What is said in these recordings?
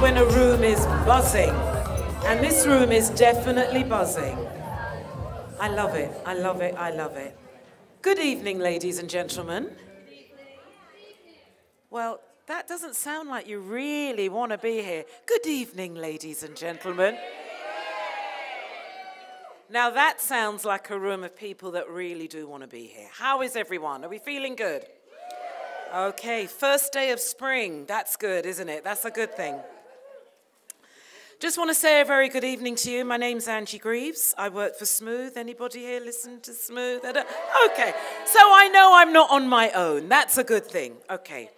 when a room is buzzing. And this room is definitely buzzing. I love it, I love it, I love it. Good evening, ladies and gentlemen. Well, that doesn't sound like you really want to be here. Good evening, ladies and gentlemen. Now that sounds like a room of people that really do want to be here. How is everyone? Are we feeling good? Okay, first day of spring. That's good, isn't it? That's a good thing. Just want to say a very good evening to you. My name's Angie Greaves. I work for Smooth. Anybody here listen to Smooth? Okay, so I know I'm not on my own. That's a good thing. Okay.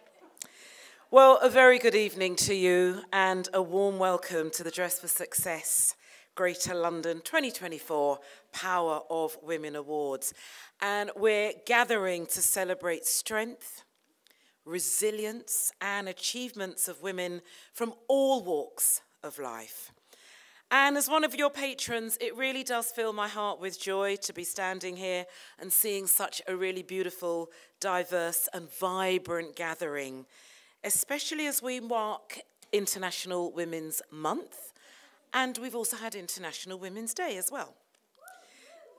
Well, a very good evening to you and a warm welcome to the Dress for Success Greater London 2024 Power of Women Awards. And we're gathering to celebrate strength, resilience, and achievements of women from all walks of life. And as one of your patrons, it really does fill my heart with joy to be standing here and seeing such a really beautiful, diverse and vibrant gathering, especially as we mark International Women's Month, and we've also had International Women's Day as well.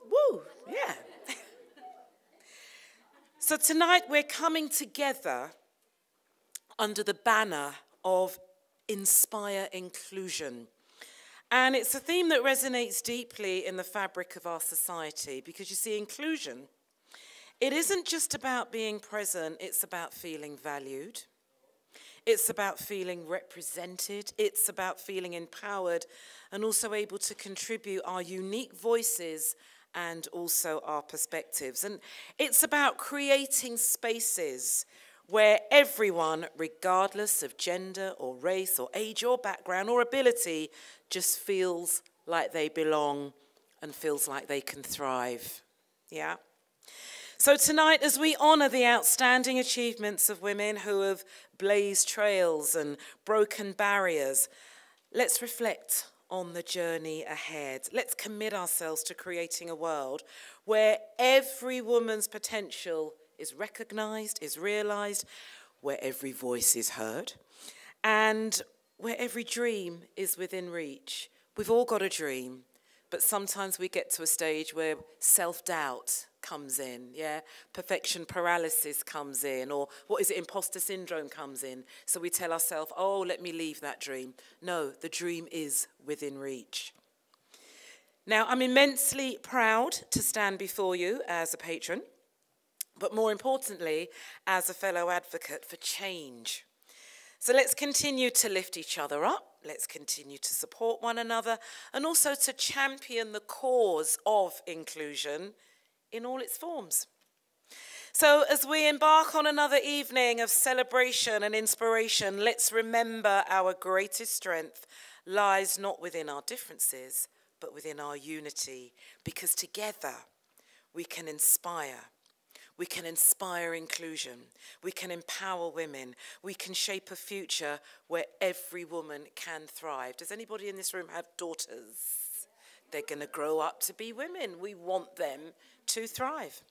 Woo, yeah. So tonight we're coming together under the banner of Inspire Inclusion. And it's a theme that resonates deeply in the fabric of our society because you see, inclusion, it isn't just about being present, it's about feeling valued. It's about feeling represented. It's about feeling empowered and also able to contribute our unique voices and also our perspectives. And it's about creating spaces where everyone, regardless of gender or race or age or background or ability, just feels like they belong and feels like they can thrive. Yeah? So tonight, as we honour the outstanding achievements of women who have blazed trails and broken barriers, let's reflect on the journey ahead. Let's commit ourselves to creating a world where every woman's potential is recognised, is realised, where every voice is heard, and where every dream is within reach. We've all got a dream, but sometimes we get to a stage where self-doubt comes in, yeah? Perfection paralysis comes in, or what is it, imposter syndrome comes in. So we tell ourselves, oh, let me leave that dream. No, the dream is within reach. Now, I'm immensely proud to stand before you as a patron, but more importantly, as a fellow advocate for change. So let's continue to lift each other up. Let's continue to support one another and also to champion the cause of inclusion in all its forms. So as we embark on another evening of celebration and inspiration, let's remember our greatest strength lies not within our differences, but within our unity, because together we can inspire. We can inspire inclusion. We can empower women. We can shape a future where every woman can thrive. Does anybody in this room have daughters? They're going to grow up to be women. We want them to thrive.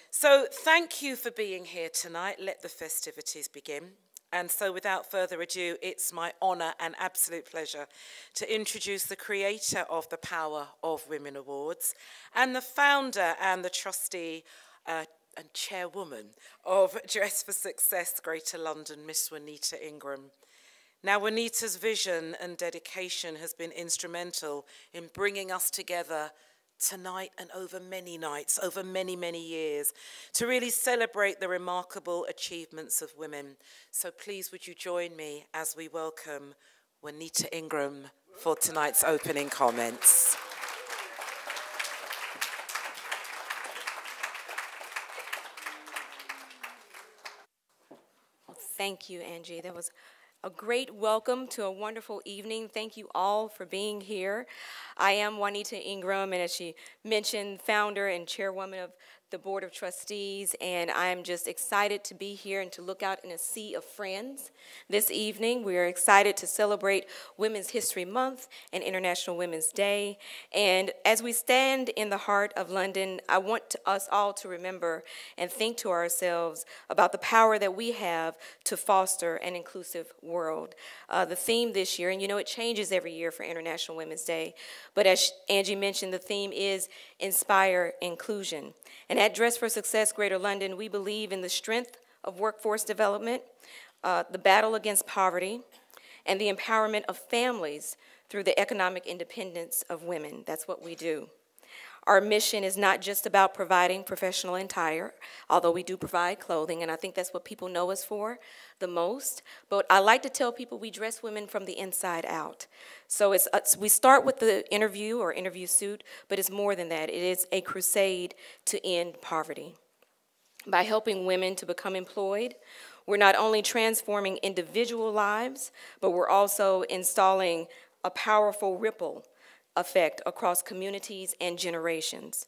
So thank you for being here tonight. Let the festivities begin. And so without further ado, it's my honour and absolute pleasure to introduce the creator of the Power of Women Awards and the founder and the trustee and chairwoman of Dress for Success Greater London, Miss Juanita Ingram. Now, Juanita's vision and dedication has been instrumental in bringing us together tonight and over many nights, over many, many years, to really celebrate the remarkable achievements of women. So please, would you join me as we welcome Juanita Ingram for tonight's opening comments. Thank you, Angie. That was a great welcome to a wonderful evening. Thank you all for being here. I am Juanita Ingram, and as she mentioned, founder and chairwoman of the Board of Trustees, and I'm just excited to be here and to look out in a sea of friends this evening. We are excited to celebrate Women's History Month and International Women's Day. And as we stand in the heart of London, I want us all to remember and think to ourselves about the power that we have to foster an inclusive world. The theme this year, and you know it changes every year for International Women's Day, but as Angie mentioned, the theme is Inspire Inclusion. And at Dress for Success Greater London, we believe in the strength of workforce development, the battle against poverty, and the empowerment of families through the economic independence of women. That's what we do. Our mission is not just about providing professional attire, although we do provide clothing, and I think that's what people know us for the most. But I like to tell people we dress women from the inside out. So we start with the interview or interview suit, but it's more than that. It is a crusade to end poverty. By helping women to become employed, we're not only transforming individual lives, but we're also installing a powerful ripple effect across communities and generations.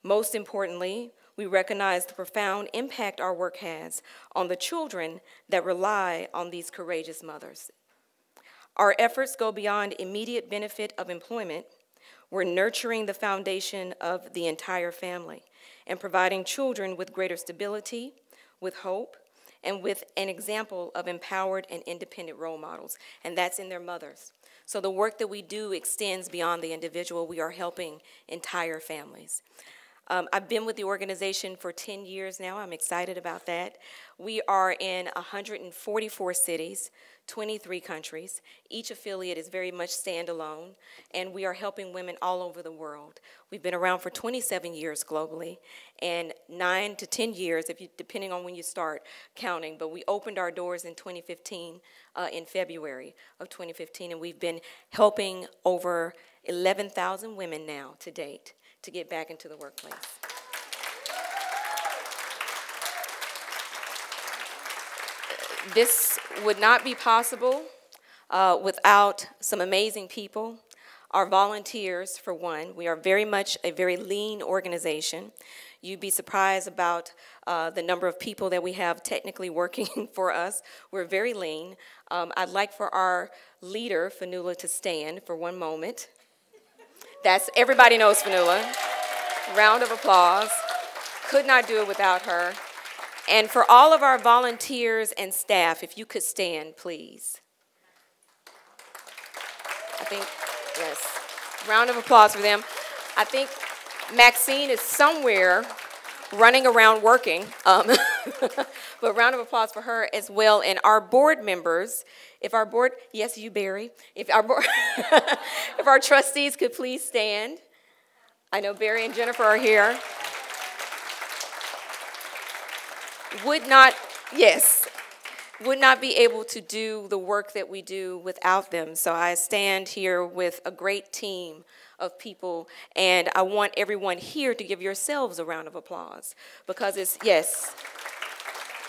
Most importantly, we recognize the profound impact our work has on the children that rely on these courageous mothers. Our efforts go beyond immediate benefit of employment. We're nurturing the foundation of the entire family and providing children with greater stability, with hope, and with an example of empowered and independent role models, and that's in their mothers. So the work that we do extends beyond the individual. We are helping entire families. I've been with the organization for 10 years now. I'm excited about that. We are in 144 cities, 23 countries. Each affiliate is very much standalone, and we are helping women all over the world. We've been around for 27 years globally, and 9 to 10 years, depending on when you start counting. But we opened our doors in 2015, in February of 2015, and we've been helping over 11,000 women now to date to get back into the workplace. This would not be possible without some amazing people. Our volunteers, for one. We are very much a very lean organization. You'd be surprised about the number of people that we have technically working for us. We're very lean. I'd like for our leader, Fanula, to stand for one moment. Everybody knows Fanula. Round of applause. Could not do it without her. And for all of our volunteers and staff, if you could stand, please. I think, yes, round of applause for them. I think Maxine is somewhere running around working, but round of applause for her as well. And our board members, if our board, yes, you, Barry, if our board, if our trustees could please stand. I know Barry and Jennifer are here. Would not be able to do the work that we do without them. So I stand here with a great team of people, and I want everyone here to give yourselves a round of applause, because it's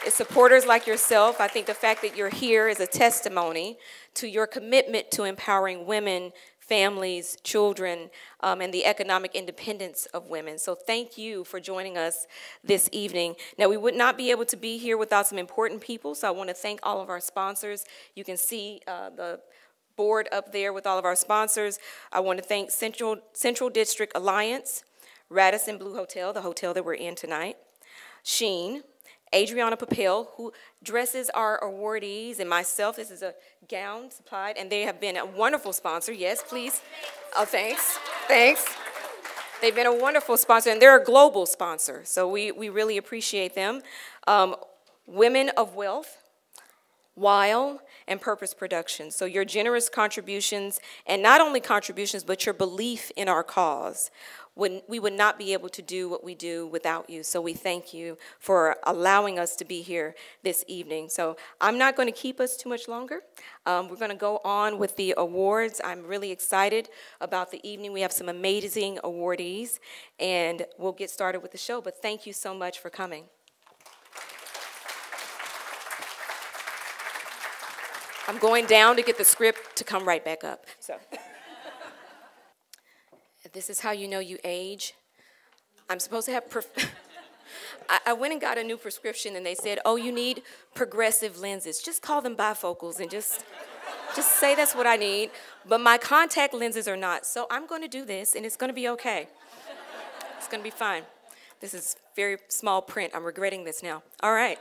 supporters like yourself. I think the fact that you're here is a testimony to your commitment to empowering women, families, children, and the economic independence of women. So thank you for joining us this evening. Now, we would not be able to be here without some important people, so I want to thank all of our sponsors. You can see the board up there with all of our sponsors. I want to thank Central District Alliance, Radisson Blue Hotel, the hotel that we're in tonight, Sheen, Adriana Papel, who dresses our awardees, and myself. This is a gown supplied, and they have been a wonderful sponsor. Yes, please. Oh, thanks. Thanks. They've been a wonderful sponsor, and they're a global sponsor, so we really appreciate them. Women of Wealth, Weil, and Purpose Productions. So your generous contributions, and not only contributions, but your belief in our cause. We would not be able to do what we do without you. So we thank you for allowing us to be here this evening. So I'm not going to keep us too much longer. We're going to go on with the awards. I'm really excited about the evening. We have some amazing awardees, and we'll get started with the show. But thank you so much for coming. I'm going down to get the script to come right back up. So. This is how you know you age. I'm supposed to have I went and got a new prescription and they said, oh, you need progressive lenses. Just call them bifocals and just say that's what I need. But my contact lenses are not. So I'm going to do this and it's going to be okay. It's going to be fine. This is very small print. I'm regretting this now. All right.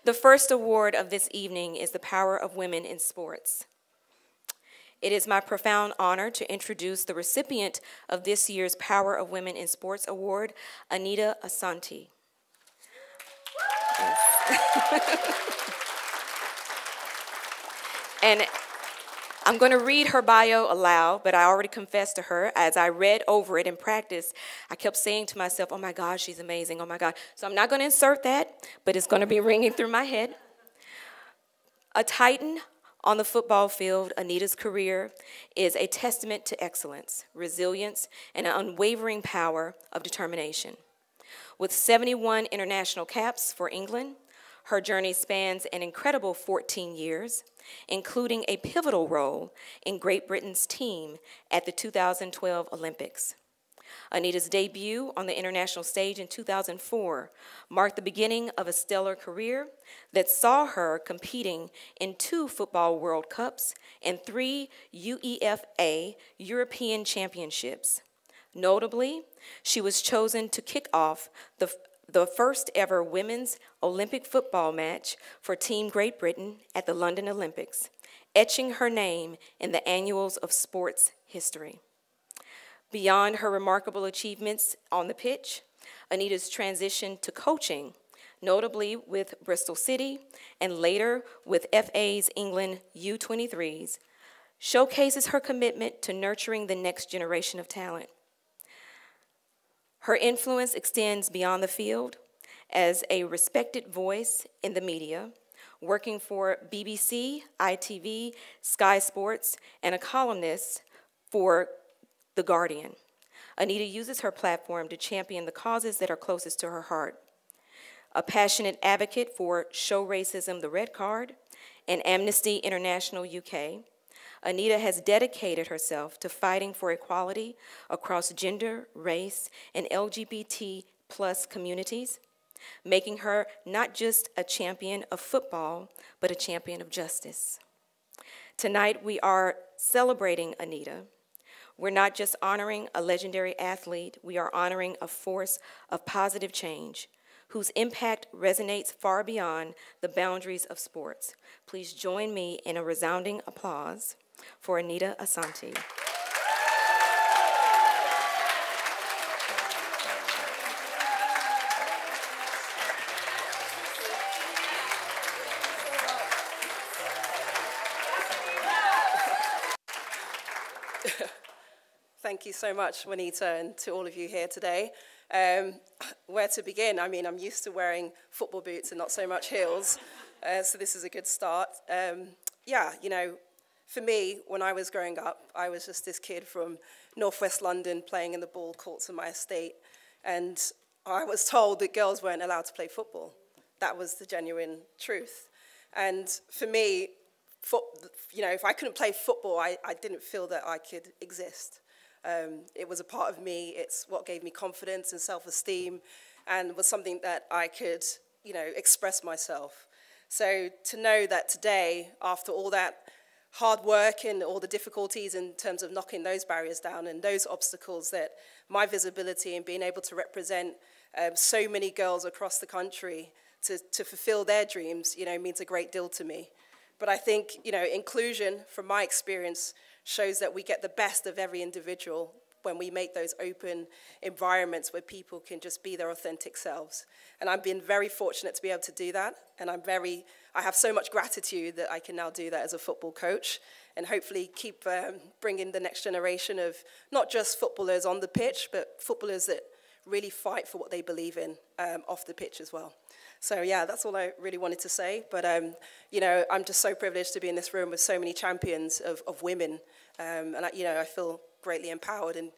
The first award of this evening is the Power of Women in Sports. It is my profound honor to introduce the recipient of this year's Power of Women in Sports Award, Anita Asante. Yes. And I'm going to read her bio aloud, but I already confessed to her as I read over it in practice. I kept saying to myself, oh my God, she's amazing, oh my God. So I'm not going to insert that, but it's going to be ringing through my head. A Titan on the football field, Anita's career is a testament to excellence, resilience, and an unwavering power of determination. With 71 international caps for England, her journey spans an incredible 14 years, including a pivotal role in Great Britain's team at the 2012 Olympics. Anita's debut on the international stage in 2004 marked the beginning of a stellar career that saw her competing in 2 Football World Cups and 3 UEFA European Championships. Notably, she was chosen to kick off the first ever women's Olympic football match for Team Great Britain at the London Olympics, etching her name in the annals of sports history. Beyond her remarkable achievements on the pitch, Anita's transition to coaching, notably with Bristol City and later with FA's England U23s, showcases her commitment to nurturing the next generation of talent. Her influence extends beyond the field as a respected voice in the media, working for BBC, ITV, Sky Sports, and a columnist for The Guardian. Anita uses her platform to champion the causes that are closest to her heart. A passionate advocate for Show Racism the Red Card and Amnesty International UK, Anita has dedicated herself to fighting for equality across gender, race, and LGBT+ communities, making her not just a champion of football, but a champion of justice. Tonight, we are celebrating Anita. We're not just honoring a legendary athlete, we are honoring a force of positive change whose impact resonates far beyond the boundaries of sports. Please join me in a resounding applause for Anita Asante. Thank you so much, Juanita, and to all of you here today. Where to begin? I mean, I'm used to wearing football boots and not so much heels, so this is a good start. Yeah, you know, for me, when I was growing up, I was just this kid from northwest London playing in the ball courts of my estate, and I was told that girls weren't allowed to play football. That was the genuine truth. And for me, you know, if I couldn't play football, I didn't feel that I could exist. It was a part of me. It's what gave me confidence and self-esteem and was something that I could, you know, express myself. So to know that today, after all that hard work and all the difficulties in terms of knocking those barriers down and those obstacles, that my visibility and being able to represent so many girls across the country to fulfill their dreams, you know, means a great deal to me. But I think, you know, inclusion, from my experience, shows that we get the best of every individual when we make those open environments where people can just be their authentic selves. And I've been very fortunate to be able to do that. And I have so much gratitude that I can now do that as a football coach and hopefully keep bringing the next generation of not just footballers on the pitch, but footballers that really fight for what they believe in off the pitch as well. So yeah, that's all I really wanted to say. But you know, I'm just so privileged to be in this room with so many champions of women, and you know, I feel greatly empowered, and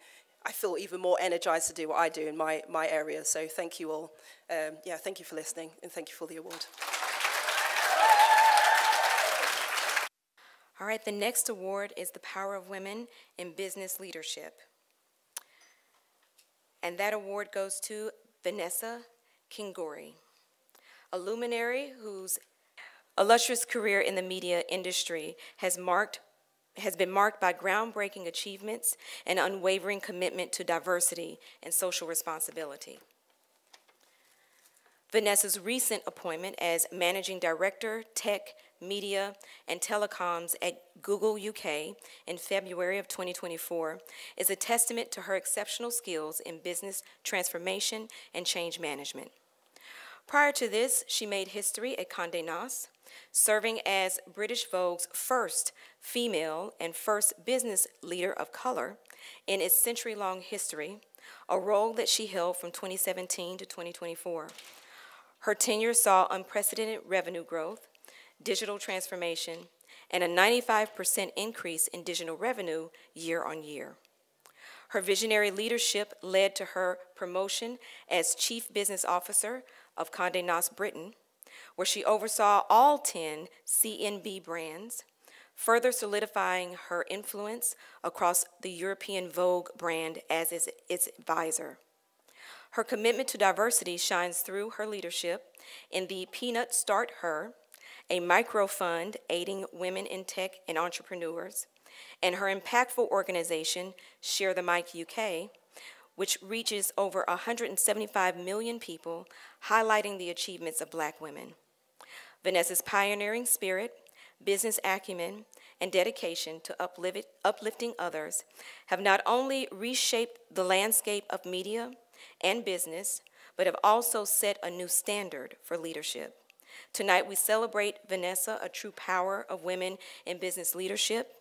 I feel even more energized to do what I do in my area. So thank you all. Yeah, thank you for listening, and thank you for the award. All right, the next award is the Power of Women in Business Leadership. And that award goes to Vanessa Kingori, a luminary whose illustrious career in the media industry has been marked by groundbreaking achievements and unwavering commitment to diversity and social responsibility. Vanessa's recent appointment as Managing Director, Tech, Media, and Telecoms at Google UK in February of 2024 is a testament to her exceptional skills in business transformation and change management. Prior to this, she made history at Condé Nast, serving as British Vogue's first female and first business leader of color in its century-long history, a role that she held from 2017 to 2024. Her tenure saw unprecedented revenue growth, digital transformation, and a 95% increase in digital revenue year on year. Her visionary leadership led to her promotion as Chief Business Officer of Condé Nast Britain, where she oversaw all 10 CNB brands, further solidifying her influence across the European Vogue brand as its advisor. Her commitment to diversity shines through her leadership in the Peanut Start Her, a microfund aiding women in tech and entrepreneurs, and her impactful organization, Share the Mic UK, which reaches over 175 million people, highlighting the achievements of Black women. Vanessa's pioneering spirit, business acumen, and dedication to uplifting others have not only reshaped the landscape of media and business, but have also set a new standard for leadership. Tonight, we celebrate Vanessa, a true power of women in business leadership.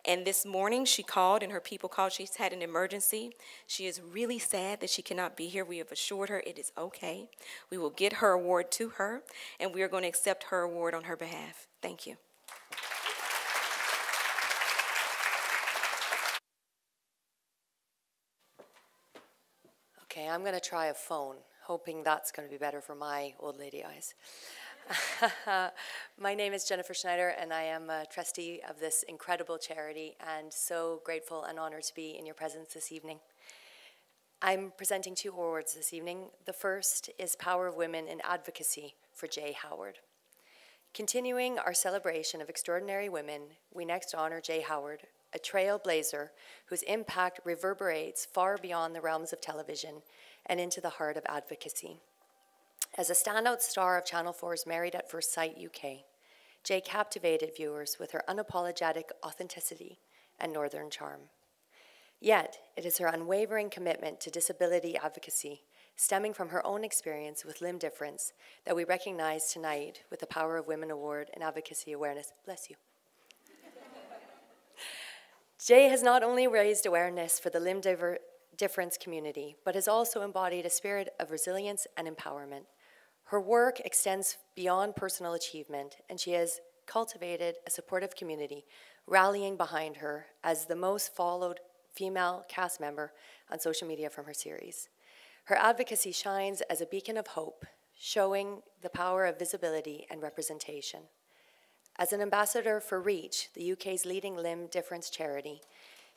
And this morning, she called, and her people called. She's had an emergency. She is really sad that she cannot be here. We have assured her it is okay. We will get her award to her, and we are going to accept her award on her behalf. Thank you. Okay, I'm going to try a phone, hoping that's going to be better for my old lady eyes. My name is Jennifer Schneider, and I am a trustee of this incredible charity, and so grateful and honored to be in your presence this evening. I'm presenting 2 awards this evening. The first is Power of Women in Advocacy for Jay Howard. Continuing our celebration of extraordinary women, we next honor Jay Howard, a trailblazer whose impact reverberates far beyond the realms of television and into the heart of advocacy. As a standout star of Channel 4's Married at First Sight UK, Jay captivated viewers with her unapologetic authenticity and northern charm. Yet, it is her unwavering commitment to disability advocacy, stemming from her own experience with limb difference, that we recognize tonight with the Power of Women Award in Advocacy Awareness. Bless you. Jay has not only raised awareness for the limb difference community, but has also embodied a spirit of resilience and empowerment. Her work extends beyond personal achievement, and she has cultivated a supportive community, rallying behind her as the most followed female cast member on social media from her series. Her advocacy shines as a beacon of hope, showing the power of visibility and representation. As an ambassador for REACH, the UK's leading limb difference charity,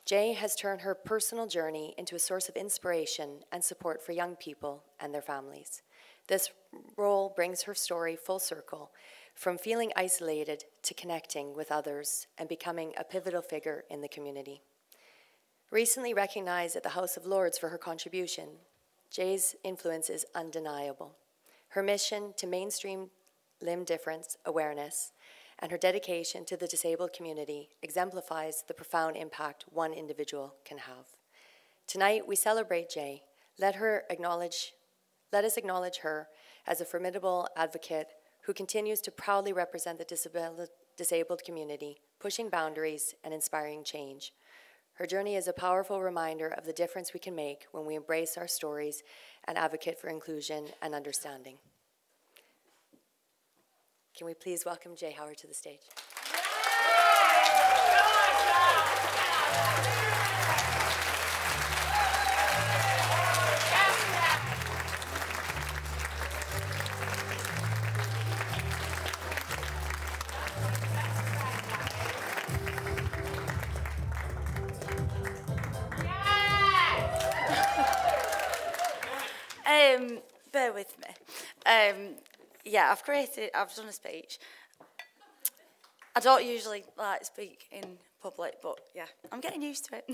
Jay has turned her personal journey into a source of inspiration and support for young people and their families. This role brings her story full circle, from feeling isolated to connecting with others and becoming a pivotal figure in the community. Recently recognized at the House of Lords for her contribution, Jay's influence is undeniable. Her mission to mainstream limb difference awareness and her dedication to the disabled community exemplifies the profound impact one individual can have. Tonight, we celebrate Jay. Let us acknowledge her as a formidable advocate who continues to proudly represent the disabled community, pushing boundaries and inspiring change. Her journey is a powerful reminder of the difference we can make when we embrace our stories and advocate for inclusion and understanding. Can we please welcome Jay Howard to the stage? bear with me. Yeah, I've done a speech. I don't usually like speak in public, but yeah, I'm getting used to it.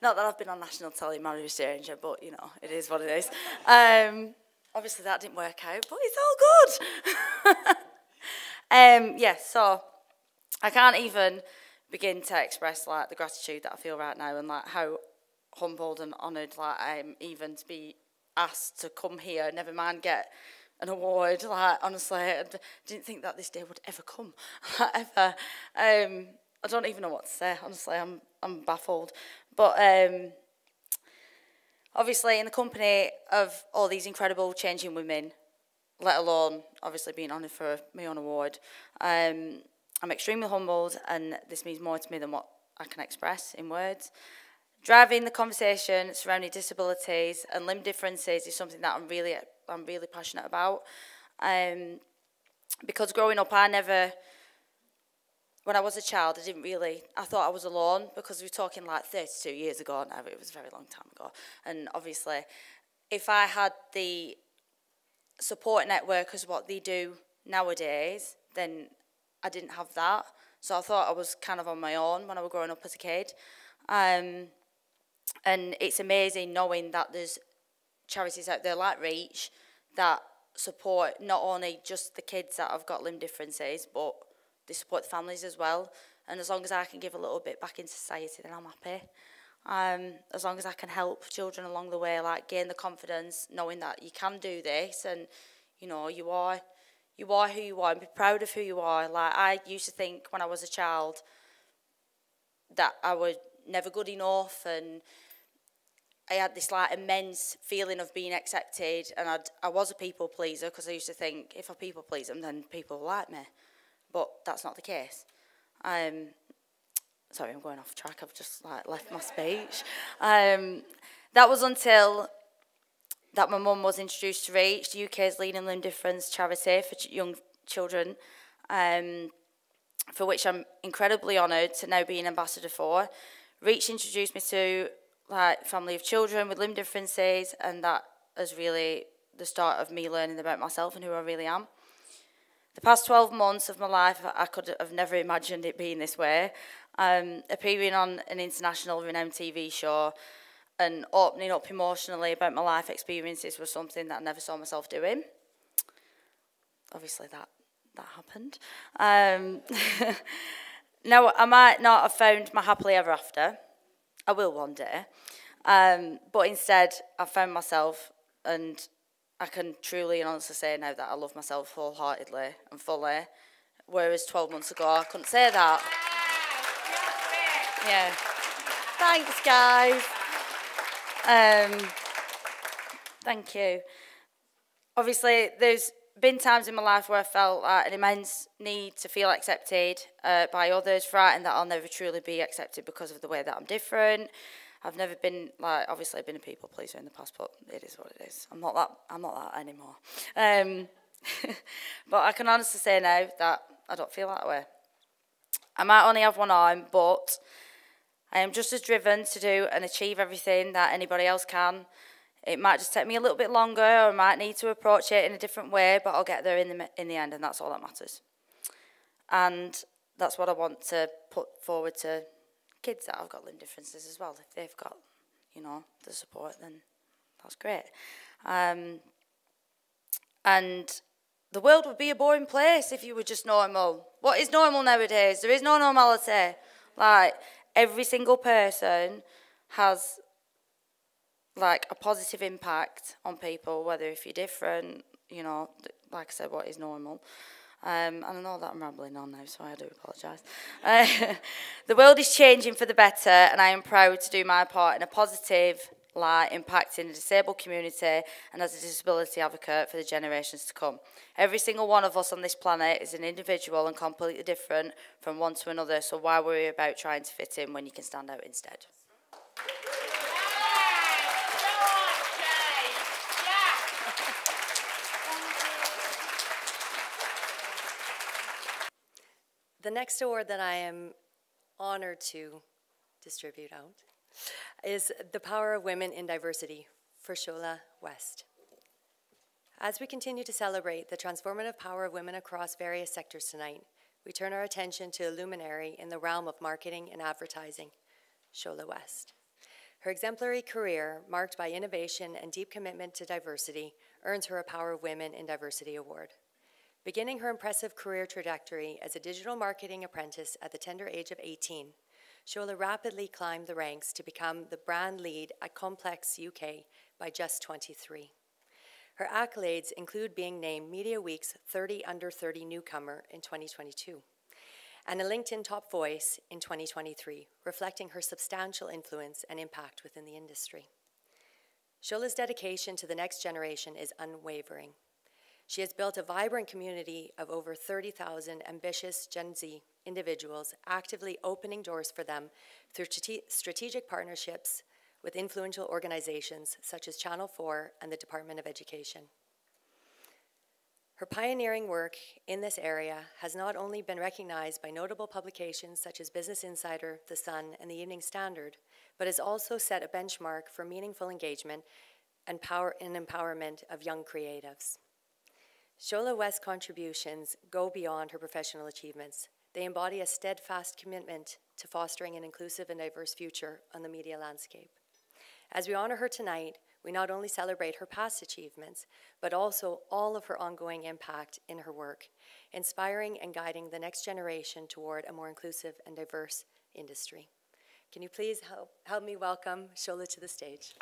Not that I've been on national telly, married a stranger, but you know, it is what it is. Obviously that didn't work out, but it's all good. Yeah, so I can't even begin to express like the gratitude that I feel right now, and like how humbled and honoured like I am even to be asked to come here, never mind get an award. Like honestly, I didn't think that this day would ever come, ever. I don't even know what to say. Honestly, I'm baffled. But obviously, in the company of all these incredible changing women, let alone obviously being honoured for my own award, I'm extremely humbled, and this means more to me than what I can express in words. Driving the conversation surrounding disabilities and limb differences is something that I'm really passionate about. Because growing up, when I was a child, I thought I was alone, because we're talking like 32 years ago now, it was a very long time ago. And obviously, if I had the support network as what they do nowadays, then I didn't have that. So I thought I was kind of on my own when I was growing up as a kid. And it's amazing knowing that there's charities out there like Reach that support not only just the kids that have got limb differences, but they support the families as well. And as long as I can give a little bit back into society, then I'm happy. As long as I can help children along the way, like gain the confidence, knowing that you can do this, and you know you are who you are, and be proud of who you are. Like I used to think when I was a child that I was never good enough, and I had this like immense feeling of being accepted, and I was a people pleaser, because I used to think if I people please them, then people will like me. But that's not the case. Sorry, I'm going off track. I've just like left my speech. That was until that my mum was introduced to Reach, the UK's leading limb difference charity for young children, for which I'm incredibly honoured to now be an ambassador for. Reach introduced me to like family of children with limb differences, and that is really the start of me learning about myself and who I really am. The past 12 months of my life, I could have never imagined it being this way. Appearing on an international renowned TV show and opening up emotionally about my life experiences was something that I never saw myself doing. Obviously that happened. Now, I might not have found my happily ever after. I will one day. But instead, I found myself, and I can truly and honestly say now that I love myself wholeheartedly and fully, whereas 12 months ago I couldn't say that. Yeah. Thanks, guys. Thank you. Obviously, there's been times in my life where I felt an immense need to feel accepted by others, frightened that I'll never truly be accepted because of the way that I'm different. I've never been, like, obviously I've been a people pleaser in the past, but it is what it is. I'm not that anymore. But I can honestly say now that I don't feel that way. I might only have one arm, but I am just as driven to do and achieve everything that anybody else can. It might just take me a little bit longer, or I might need to approach it in a different way, but I'll get there in the end, and that's all that matters. And that's what I want to put forward to kids that have got limb differences as well. If they've got, you know, the support, then that's great. And the world would be a boring place if you were just normal. What is normal nowadays? There is no normality. Like, every single person has, like, a positive impact on people, whether if you're different, you know, like I said, what is normal. And I know that I'm rambling on now, so I do apologise. The world is changing for the better, and I am proud to do my part in a positive light, impacting the disabled community and as a disability advocate for the generations to come. Every single one of us on this planet is an individual and completely different from one to another, so why worry about trying to fit in when you can stand out instead? The next award that I am honoured to distribute out is the Power of Women in Diversity for Shola West. As we continue to celebrate the transformative power of women across various sectors tonight, we turn our attention to a luminary in the realm of marketing and advertising, Shola West. Her exemplary career, marked by innovation and deep commitment to diversity, earns her a Power of Women in Diversity Award. Beginning her impressive career trajectory as a digital marketing apprentice at the tender age of 18, Shola rapidly climbed the ranks to become the brand lead at Complex UK by just 23. Her accolades include being named Media Week's 30 Under 30 newcomer in 2022 and a LinkedIn Top Voice in 2023, reflecting her substantial influence and impact within the industry. Shola's dedication to the next generation is unwavering. She has built a vibrant community of over 30,000 ambitious Gen Z individuals, actively opening doors for them through strategic partnerships with influential organizations such as Channel 4 and the Department of Education. Her pioneering work in this area has not only been recognized by notable publications such as Business Insider, The Sun, and the Evening Standard, but has also set a benchmark for meaningful engagement and empowerment of young creatives. Shola West's contributions go beyond her professional achievements. They embody a steadfast commitment to fostering an inclusive and diverse future on the media landscape. As we honor her tonight, we not only celebrate her past achievements, but also all of her ongoing impact in her work, inspiring and guiding the next generation toward a more inclusive and diverse industry. Can you please help me welcome Shola to the stage?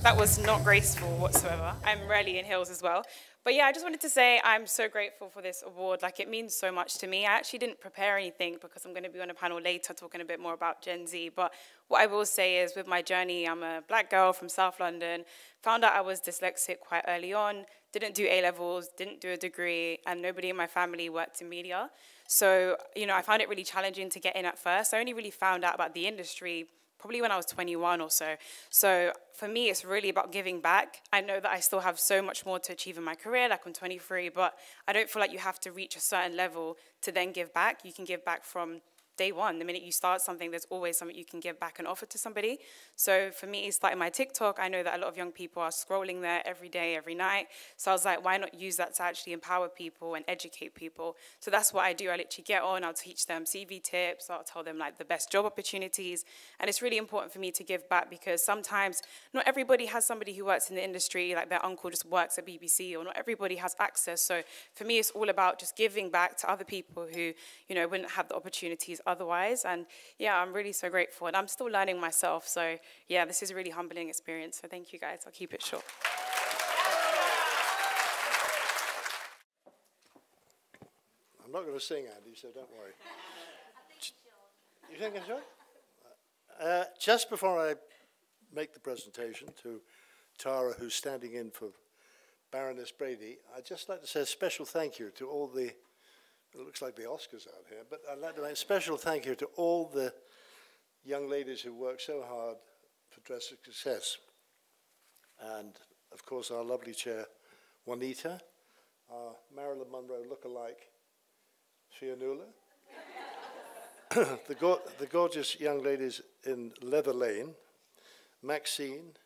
That was not graceful whatsoever. I'm rarely in heels as well. But yeah, I just wanted to say I'm so grateful for this award. Like, it means so much to me. I actually didn't prepare anything because I'm going to be on a panel later talking a bit more about Gen Z. But what I will say is, with my journey, I'm a black girl from South London, found out I was dyslexic quite early on, didn't do A-levels, didn't do a degree, and nobody in my family worked in media. So, you know, I found it really challenging to get in at first. I only really found out about the industry probably when I was 21 or so. So for me, it's really about giving back. I know that I still have so much more to achieve in my career, like I'm 23, but I don't feel like you have to reach a certain level to then give back. You can give back from day one. The minute you start something, there's always something you can give back and offer to somebody. So for me, starting my TikTok, I know that a lot of young people are scrolling there every day, every night. So I was like, why not use that to actually empower people and educate people? So that's what I do. I literally get on, I'll teach them CV tips, I'll tell them like the best job opportunities. And it's really important for me to give back because sometimes not everybody has somebody who works in the industry, like their uncle just works at BBC, or not everybody has access. So for me, it's all about just giving back to other people who, you know, wouldn't have the opportunities otherwise. And yeah, I'm really so grateful, and I'm still learning myself. So yeah, this is a really humbling experience. So thank you guys. I'll keep it short. I'm not going to sing, Andy, so don't worry. You think I should? Just before I make the presentation to Tara, who's standing in for Baroness Brady, I'd just like to say a special thank you to all the, it looks like the Oscars out here, but I'd like to make a special thank you to all the young ladies who work so hard for Dress for Success. And, of course, our lovely chair, Juanita, our Marilyn Monroe lookalike, Fionnuala, the gorgeous young ladies in Leather Lane, Maxine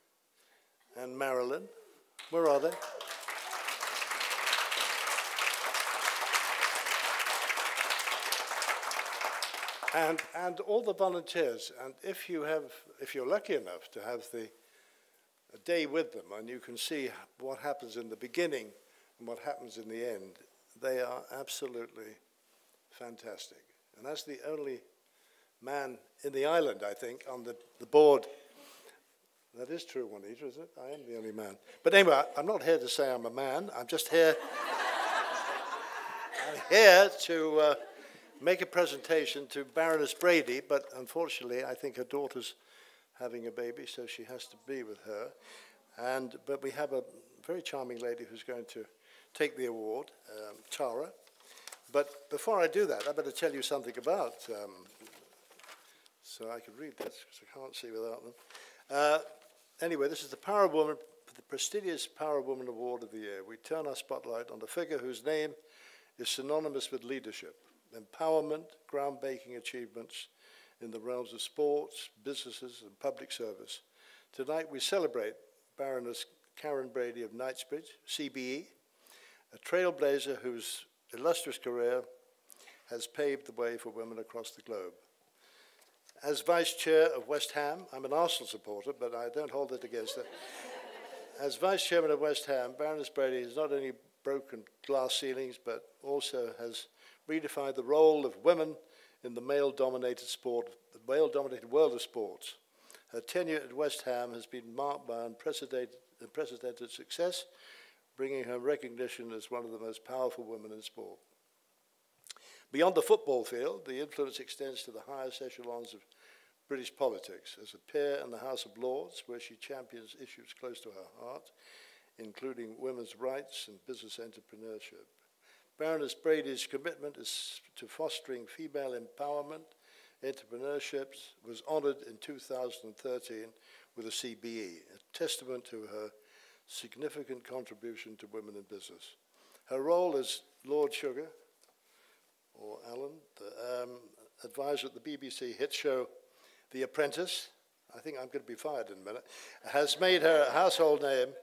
and Marilyn. Where are they? And all the volunteers. And if you're lucky enough to have a day with them, and you can see what happens in the beginning and what happens in the end, they are absolutely fantastic. And as the only man in the island, I think, on the board, that is true, Juanita, is it? I am the only man. But anyway, I'm not here to say I'm a man. I'm just here, I'm here to make a presentation to Baroness Brady, but unfortunately, I think her daughter's having a baby, so she has to be with her. But we have a very charming lady who's going to take the award, Tara. But before I do that, I better tell you something about, so I could read this, because I can't see without them. Anyway, this is the Power of Woman, the prestigious Power of Woman Award of the Year. We turn our spotlight on the figure whose name is synonymous with leadership, empowerment, groundbreaking achievements in the realms of sports, businesses, and public service. Tonight we celebrate Baroness Karen Brady of Knightsbridge, CBE, a trailblazer whose illustrious career has paved the way for women across the globe. As Vice Chair of West Ham, I'm an Arsenal supporter, but I don't hold it against her. As Vice Chairman of West Ham, Baroness Brady has not only broken glass ceilings, but also has redefined the role of women in the male-dominated world of sports. Her tenure at West Ham has been marked by unprecedented success, bringing her recognition as one of the most powerful women in sport. Beyond the football field, the influence extends to the highest echelons of British politics. As a peer in the House of Lords, where she champions issues close to her heart, including women's rights and business entrepreneurship. Baroness Brady's commitment is to fostering female empowerment, entrepreneurship, was honoured in 2013 with a CBE, a testament to her significant contribution to women in business. Her role as Lord Sugar, or Alan, the advisor at the BBC hit show The Apprentice, I think I'm going to be fired in a minute, has made her a household name,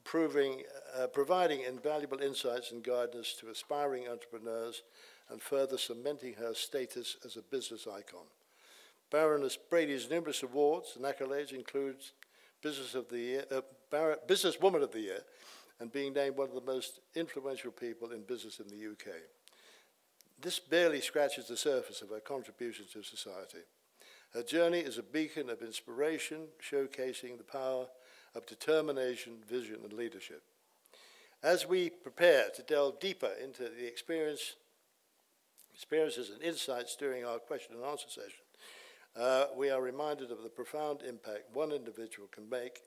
providing invaluable insights and guidance to aspiring entrepreneurs and further cementing her status as a business icon. Baroness Brady's numerous awards and accolades include Businesswoman of the Year and being named one of the most influential people in business in the UK. This barely scratches the surface of her contributions to society. Her journey is a beacon of inspiration, showcasing the power of determination, vision, and leadership. As we prepare to delve deeper into the experiences and insights during our question and answer session, we are reminded of the profound impact one individual can make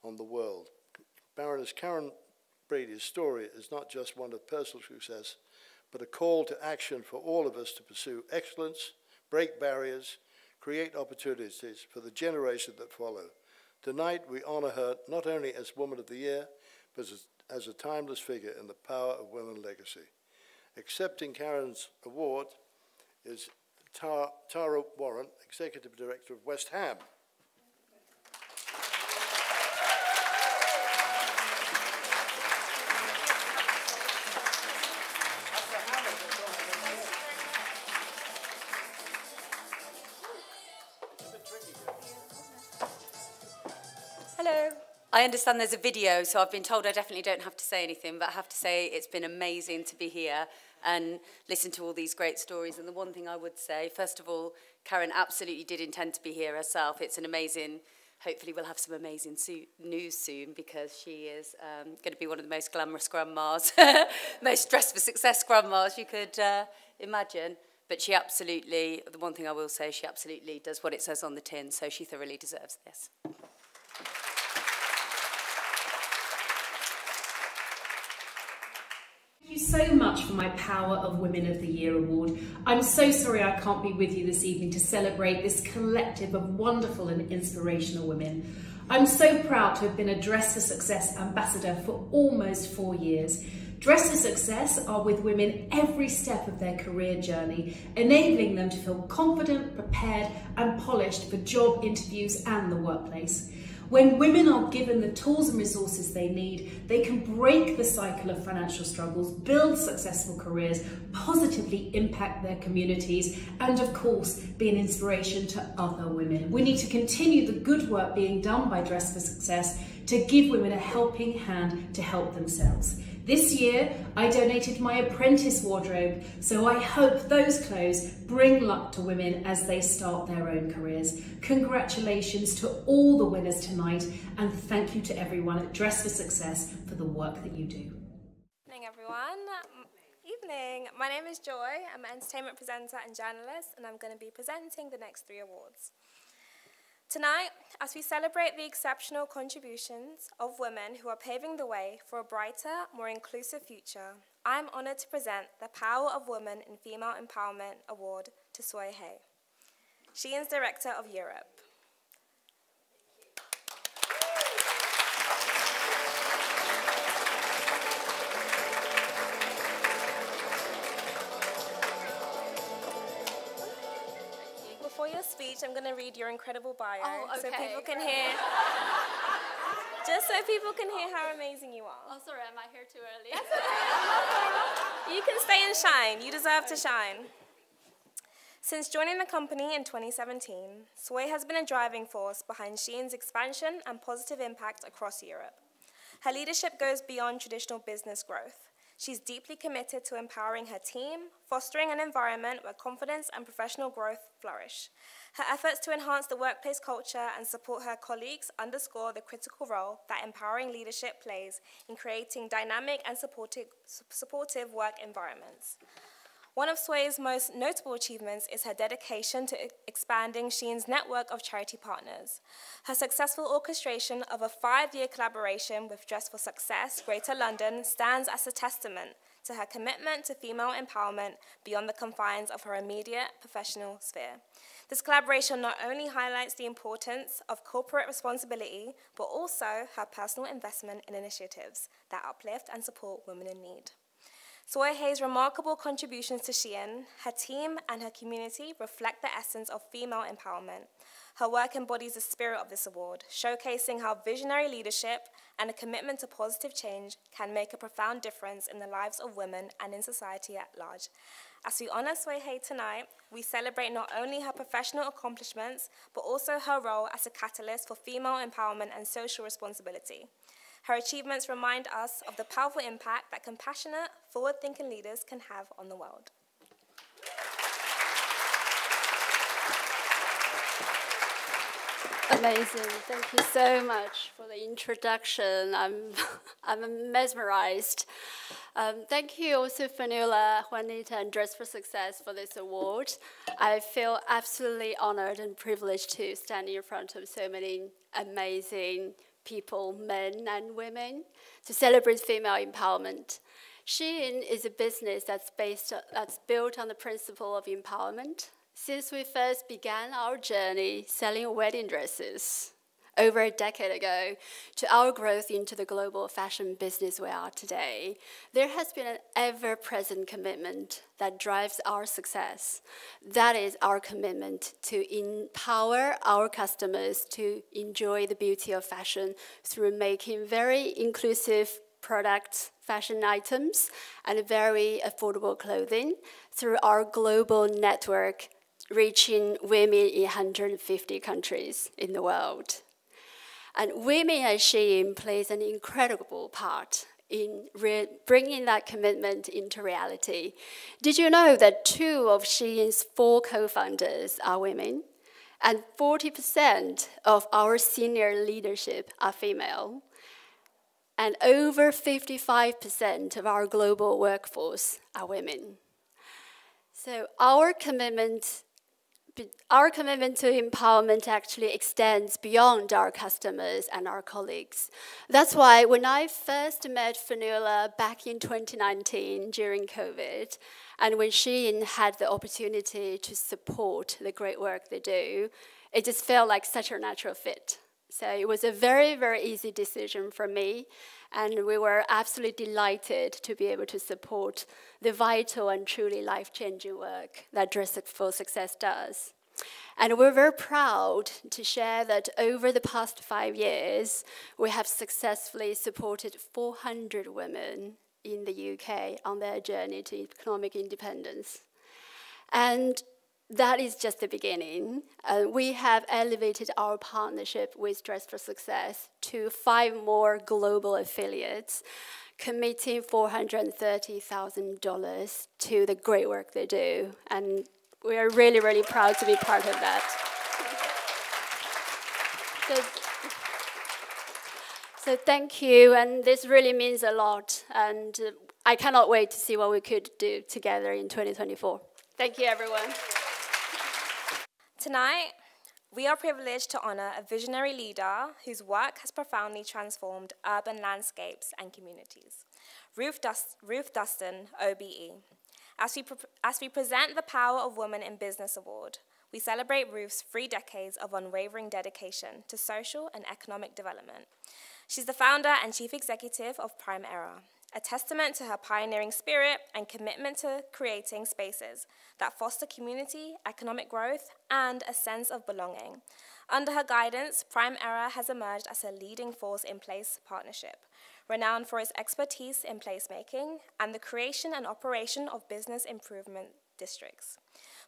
on the world. Baroness Karen Brady's story is not just one of personal success, but a call to action for all of us to pursue excellence, break barriers, create opportunities for the generation that follow. Tonight, we honor her not only as Woman of the Year, but as a timeless figure in the Power of Women legacy. Accepting Karen's award is Tara Warren, Executive Director of West Ham. Hello. I understand there's a video, so I've been told I definitely don't have to say anything, but I have to say it's been amazing to be here and listen to all these great stories. And the one thing I would say, first of all, Karen absolutely did intend to be here herself. It's an amazing, hopefully we'll have some amazing news soon, because she is going to be one of the most glamorous grandmas, most dressed for success grandmas you could imagine. But she absolutely, the one thing I will say, she absolutely does what it says on the tin, so she thoroughly deserves this. Thank you so much for my Power of Women of the Year award. I'm so sorry I can't be with you this evening to celebrate this collective of wonderful and inspirational women. I'm so proud to have been a Dress for Success ambassador for almost 4 years. Dress for Success are with women every step of their career journey, enabling them to feel confident, prepared and polished for job interviews and the workplace. When women are given the tools and resources they need, they can break the cycle of financial struggles, build successful careers, positively impact their communities, and of course, be an inspiration to other women. We need to continue the good work being done by Dress for Success to give women a helping hand to help themselves. This year, I donated my apprentice wardrobe, so I hope those clothes bring luck to women as they start their own careers. Congratulations to all the winners tonight, and thank you to everyone at Dress for Success for the work that you do. Good evening, everyone. Evening. My name is Joy. I'm an entertainment presenter and journalist, and I'm going to be presenting the next 3 awards. Tonight, as we celebrate the exceptional contributions of women who are paving the way for a brighter, more inclusive future, I'm honoured to present the Power of Women in Female Empowerment Award to Soy Hay. She is Director of Europe. I'm going to read your incredible bio Oh, so okay. people can hear. Just so people can hear how amazing you are. Oh, sorry, am I here too early? You can stay and shine. You deserve to shine. Since joining the company in 2017, Sway has been a driving force behind Shein's expansion and positive impact across Europe. Her leadership goes beyond traditional business growth. She's deeply committed to empowering her team, fostering an environment where confidence and professional growth flourish. Her efforts to enhance the workplace culture and support her colleagues underscore the critical role that empowering leadership plays in creating dynamic and supportive work environments. One of Sway's most notable achievements is her dedication to expanding Shein's network of charity partners. Her successful orchestration of a 5-year collaboration with Dress for Success Greater London stands as a testament to her commitment to female empowerment beyond the confines of her immediate professional sphere. This collaboration not only highlights the importance of corporate responsibility, but also her personal investment in initiatives that uplift and support women in need. Sway Hayes' remarkable contributions to Shein, her team, and her community reflect the essence of female empowerment. Her work embodies the spirit of this award, showcasing how visionary leadership and a commitment to positive change can make a profound difference in the lives of women and in society at large. As we honor Sway Hayes tonight, we celebrate not only her professional accomplishments, but also her role as a catalyst for female empowerment and social responsibility. Her achievements remind us of the powerful impact that compassionate, forward-thinking leaders can have on the world. Amazing. Thank you so much for the introduction. I'm mesmerized. Thank you also, Fionnuala, Juanita, and Dress for Success for this award. I feel absolutely honored and privileged to stand in front of so many amazing people, men and women, to celebrate female empowerment. Shein is a business that's built on the principle of empowerment. Since we first began our journey selling wedding dresses over a decade ago to our growth into the global fashion business we are today, there has been an ever-present commitment that drives our success. That is our commitment to empower our customers to enjoy the beauty of fashion through making very inclusive products, fashion items, and very affordable clothing through our global network reaching women in 150 countries in the world. And women at Shein plays an incredible part in bringing that commitment into reality. Did you know that 2 of Shein's 4 co-founders are women? And 40% of our senior leadership are female. And over 55% of our global workforce are women. So our commitment to empowerment actually extends beyond our customers and our colleagues. That's why when I first met Fionnuala back in 2019 during COVID, and when Shein had the opportunity to support the great work they do, it just felt like such a natural fit. So it was a very, very easy decision for me, and we were absolutely delighted to be able to support the vital and truly life-changing work that Dress for Success does. And we're very proud to share that over the past 5 years, we have successfully supported 400 women in the UK on their journey to economic independence. And that is just the beginning. We have elevated our partnership with Dress for Success to 5 more global affiliates, committing $430,000 to the great work they do. And we are really, really proud to be part of that. So thank you, and this really means a lot. And I cannot wait to see what we could do together in 2024. Thank you, everyone. Tonight, we are privileged to honor a visionary leader whose work has profoundly transformed urban landscapes and communities. Ruth Dustin, OBE. As we present the Power of Women in Business Award, we celebrate Ruth's 3 decades of unwavering dedication to social and economic development. She's the founder and chief executive of Prime Era, a testament to her pioneering spirit and commitment to creating spaces that foster community, economic growth, and a sense of belonging. Under her guidance, Prime Era has emerged as a leading force in place partnership, renowned for its expertise in placemaking and the creation and operation of business improvement districts.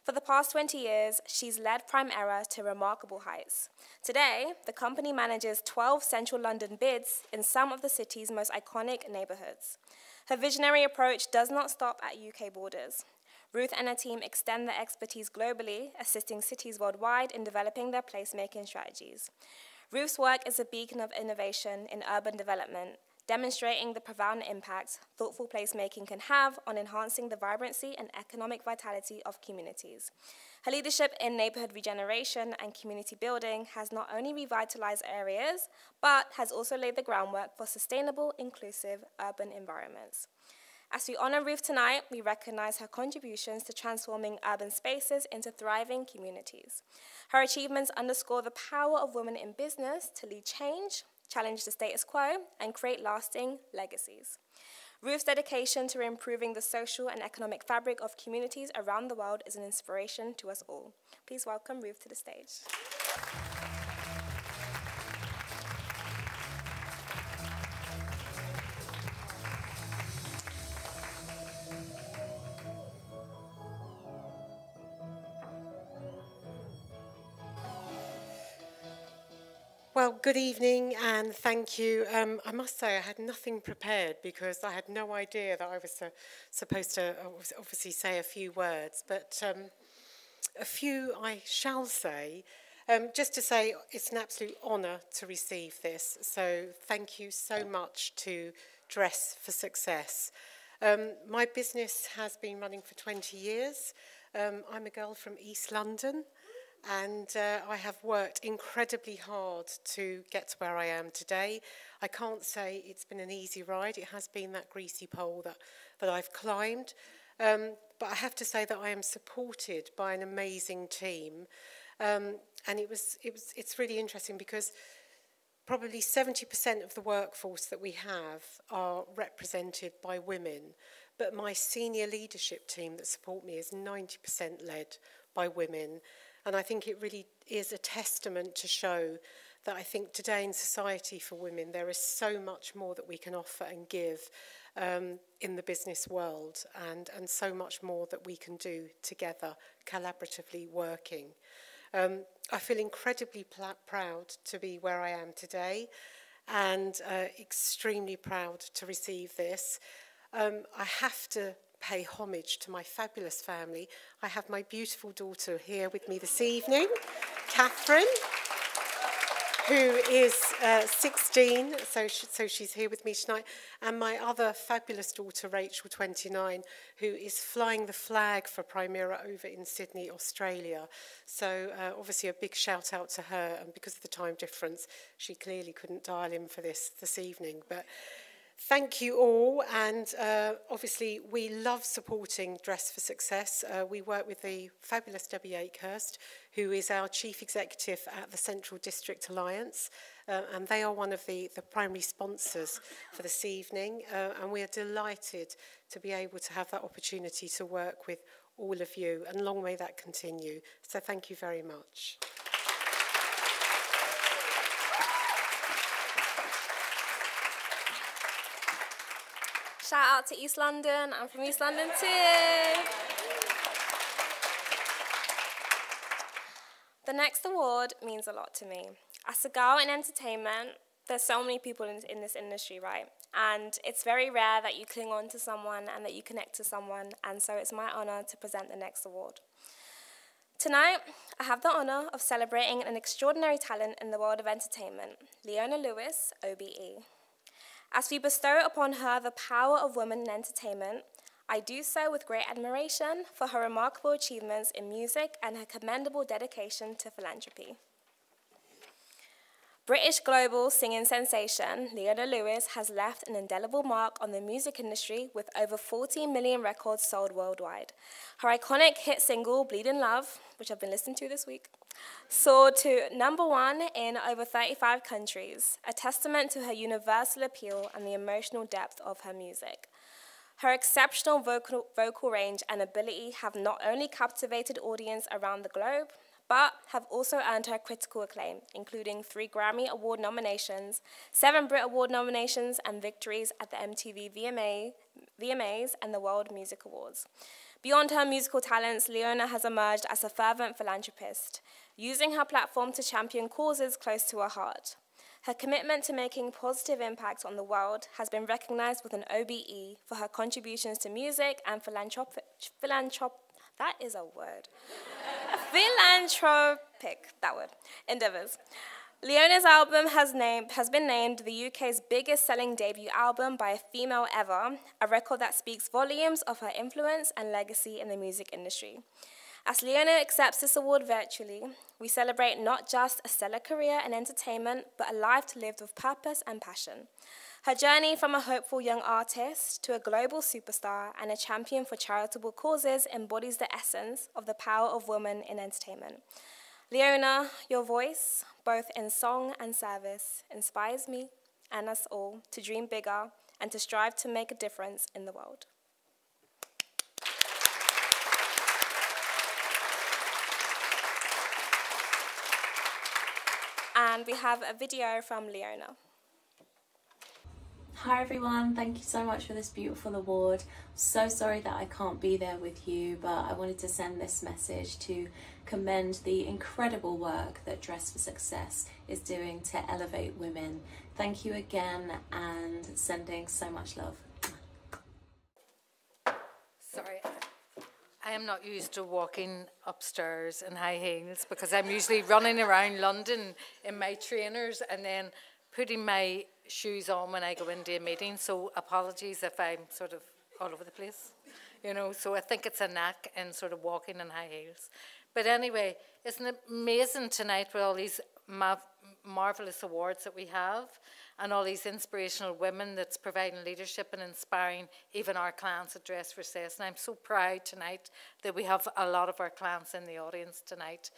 For the past 20 years, she's led Prime Era to remarkable heights. Today, the company manages 12 central London bids in some of the city's most iconic neighbourhoods. Her visionary approach does not stop at UK borders. Ruth and her team extend their expertise globally, assisting cities worldwide in developing their placemaking strategies. Ruth's work is a beacon of innovation in urban development, demonstrating the profound impact thoughtful placemaking can have on enhancing the vibrancy and economic vitality of communities. Her leadership in neighbourhood regeneration and community building has not only revitalised areas, but has also laid the groundwork for sustainable, inclusive urban environments. As we honour Ruth tonight, we recognise her contributions to transforming urban spaces into thriving communities. Her achievements underscore the power of women in business to lead change, challenge the status quo, and create lasting legacies. Ruth's dedication to improving the social and economic fabric of communities around the world is an inspiration to us all. Please welcome Ruth to the stage. Well, good evening and thank you. I must say I had nothing prepared because I had no idea that I was supposed to obviously say a few words, but a few I shall say. Just to say it's an absolute honour to receive this, so thank you so much to Dress for Success. My business has been running for 20 years. I'm a girl from East London. And I have worked incredibly hard to get to where I am today. I can't say it's been an easy ride. It has been that greasy pole that I've climbed. But I have to say that I am supported by an amazing team. And it's really interesting because probably 70% of the workforce that we have are represented by women. But my senior leadership team that support me is 90% led by women. And I think it really is a testament to show that I think today in society for women, there is so much more that we can offer and give in the business world and so much more that we can do together, collaboratively working. I feel incredibly proud to be where I am today and extremely proud to receive this. I have to pay homage to my fabulous family. I have my beautiful daughter here with me this evening, Catherine, who is 16, so she's here with me tonight, and my other fabulous daughter, Rachel, 29, who is flying the flag for Primera over in Sydney, Australia. So obviously a big shout out to her, and because of the time difference, she clearly couldn't dial in for this evening. But thank you all, and obviously we love supporting Dress for Success. We work with the fabulous Debbie Akehurst, who is our Chief Executive at the Central District Alliance, and they are one of the primary sponsors for this evening, and we are delighted to be able to have that opportunity to work with all of you, and long may that continue. So thank you very much. Shout out to East London. I'm from East London too. The next award means a lot to me. As a girl in entertainment, there's so many people in this industry, right? And it's very rare that you cling on to someone and that you connect to someone, and so it's my honour to present the next award. Tonight, I have the honour of celebrating an extraordinary talent in the world of entertainment, Leona Lewis, OBE. As we bestow upon her the power of women in entertainment, I do so with great admiration for her remarkable achievements in music and her commendable dedication to philanthropy. British global singing sensation Leona Lewis has left an indelible mark on the music industry with over 14 million records sold worldwide. Her iconic hit single, Bleeding Love, which I've been listening to this week, soared to #1 in over 35 countries, a testament to her universal appeal and the emotional depth of her music. Her exceptional vocal range and ability have not only captivated audience around the globe, but have also earned her critical acclaim, including 3 Grammy Award nominations, 7 Brit Award nominations, and victories at the MTV VMAs and the World Music Awards. Beyond her musical talents, Leona has emerged as a fervent philanthropist, using her platform to champion causes close to her heart. Her commitment to making positive impacts on the world has been recognized with an OBE for her contributions to music and philanthropic endeavors. Leona's album has been named the UK's biggest selling debut album by a female ever, a record that speaks volumes of her influence and legacy in the music industry. As Leona accepts this award virtually, we celebrate not just a stellar career in entertainment, but a life lived with purpose and passion. Her journey from a hopeful young artist to a global superstar and a champion for charitable causes embodies the essence of the power of women in entertainment. Leona, your voice, both in song and service, inspires me and us all to dream bigger and to strive to make a difference in the world. And we have a video from Leona. Hi everyone, thank you so much for this beautiful award. So sorry that I can't be there with you, but I wanted to send this message to commend the incredible work that Dress for Success is doing to elevate women. Thank you again and sending so much love. Sorry, I am not used to walking upstairs in high heels because I'm usually running around London in my trainers and then putting my shoes on when I go into a meeting, so apologies if I'm sort of all over the place, you know, so I think it's a knack in sort of walking in high heels. But anyway, isn't it amazing tonight with all these marvellous awards that we have and all these inspirational women that's providing leadership and inspiring even our clients at Dress for Success. And I'm so proud tonight that we have a lot of our clients in the audience tonight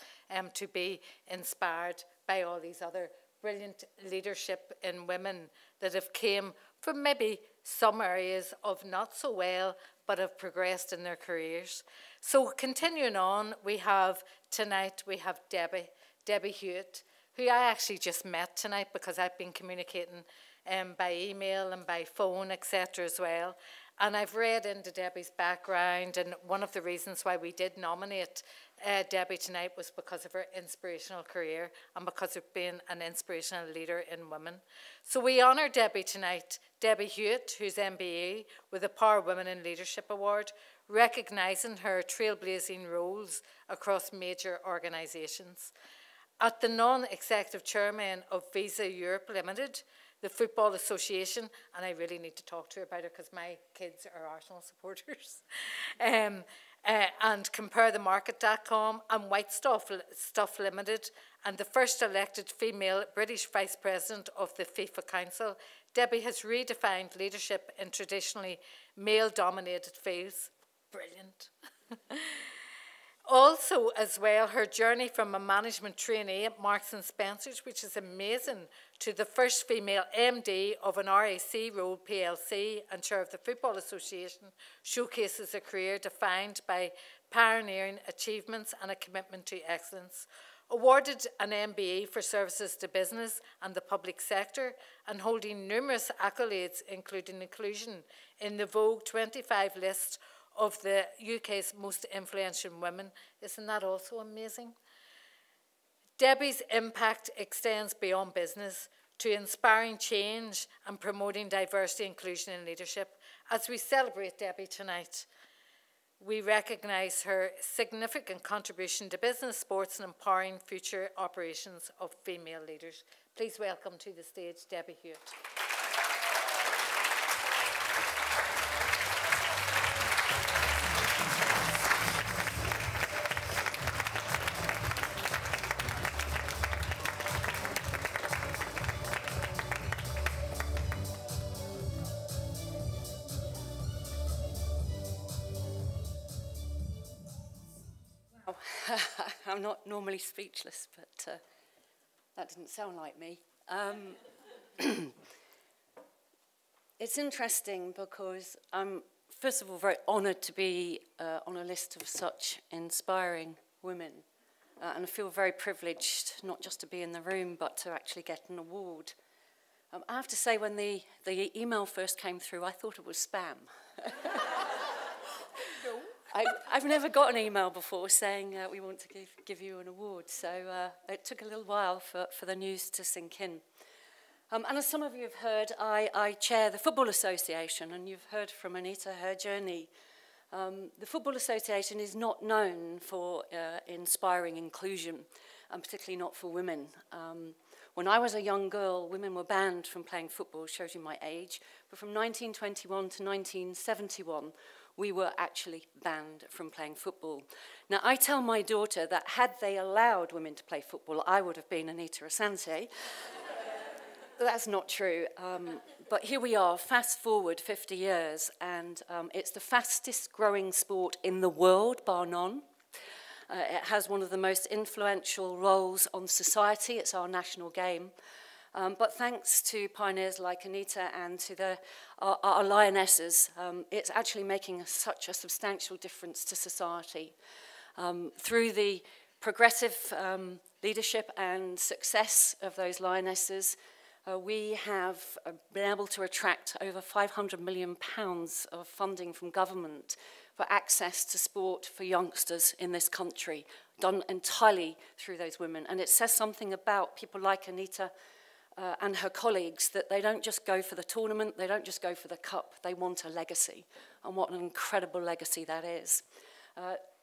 to be inspired by all these other brilliant leadership in women that have came from maybe some areas of not so well, but have progressed in their careers. So continuing on, we have Debbie Hewitt, who I actually just met tonight because I've been communicating by email and by phone, etc. as well. And I've read into Debbie's background, and one of the reasons why we did nominate Debbie tonight was because of her inspirational career and because of being an inspirational leader in women. So we honour Debbie tonight, Debbie Hewitt, who's MBE, with the Power Women in Leadership Award, recognising her trailblazing roles across major organisations. At the non-executive chairman of Visa Europe Limited, the Football Association, and I really need to talk to her about it because my kids are Arsenal supporters, and CompareTheMarket.com and White Stuff Limited, and the first elected female British Vice President of the FIFA Council. Debbie has redefined leadership in traditionally male-dominated fields. Brilliant. Also, as well, her journey from a management trainee at Marks & Spencer's, which is amazing, to the first female MD of an RAC Road PLC and chair of the Football Association, showcases a career defined by pioneering achievements and a commitment to excellence. Awarded an MBE for services to business and the public sector, and holding numerous accolades, including inclusion in the Vogue 25 list of the UK's most influential women. Isn't that also amazing? Debbie's impact extends beyond business to inspiring change and promoting diversity, inclusion and leadership. As we celebrate Debbie tonight, we recognise her significant contribution to business, sports and empowering future operations of female leaders. Please welcome to the stage Debbie Hewitt. I'm not normally speechless, but that didn't sound like me. It's interesting because I'm, first of all, very honoured to be on a list of such inspiring women. And I feel very privileged not just to be in the room, but to actually get an award. I have to say, when the email first came through, I thought it was spam. I've never got an email before saying we want to give you an award, so it took a little while for the news to sink in. And as some of you have heard, I chair the Football Association, and you've heard from Anita, her journey. The Football Association is not known for inspiring inclusion, and particularly not for women. When I was a young girl, women were banned from playing football, shows you my age, but from 1921 to 1971, we were actually banned from playing football. Now, I tell my daughter that had they allowed women to play football, I would have been Anita Asante. That's not true. But here we are, fast forward 50 years, and it's the fastest growing sport in the world, bar none. It has one of the most influential roles on society. It's our national game. But thanks to pioneers like Anita and to our lionesses, it's actually making such a substantial difference to society. Through the progressive leadership and success of those lionesses, we have been able to attract over £500 million of funding from government for access to sport for youngsters in this country, done entirely through those women. And it says something about people like Anita and her colleagues, that they don't just go for the tournament, they don't just go for the cup, they want a legacy. And what an incredible legacy that is.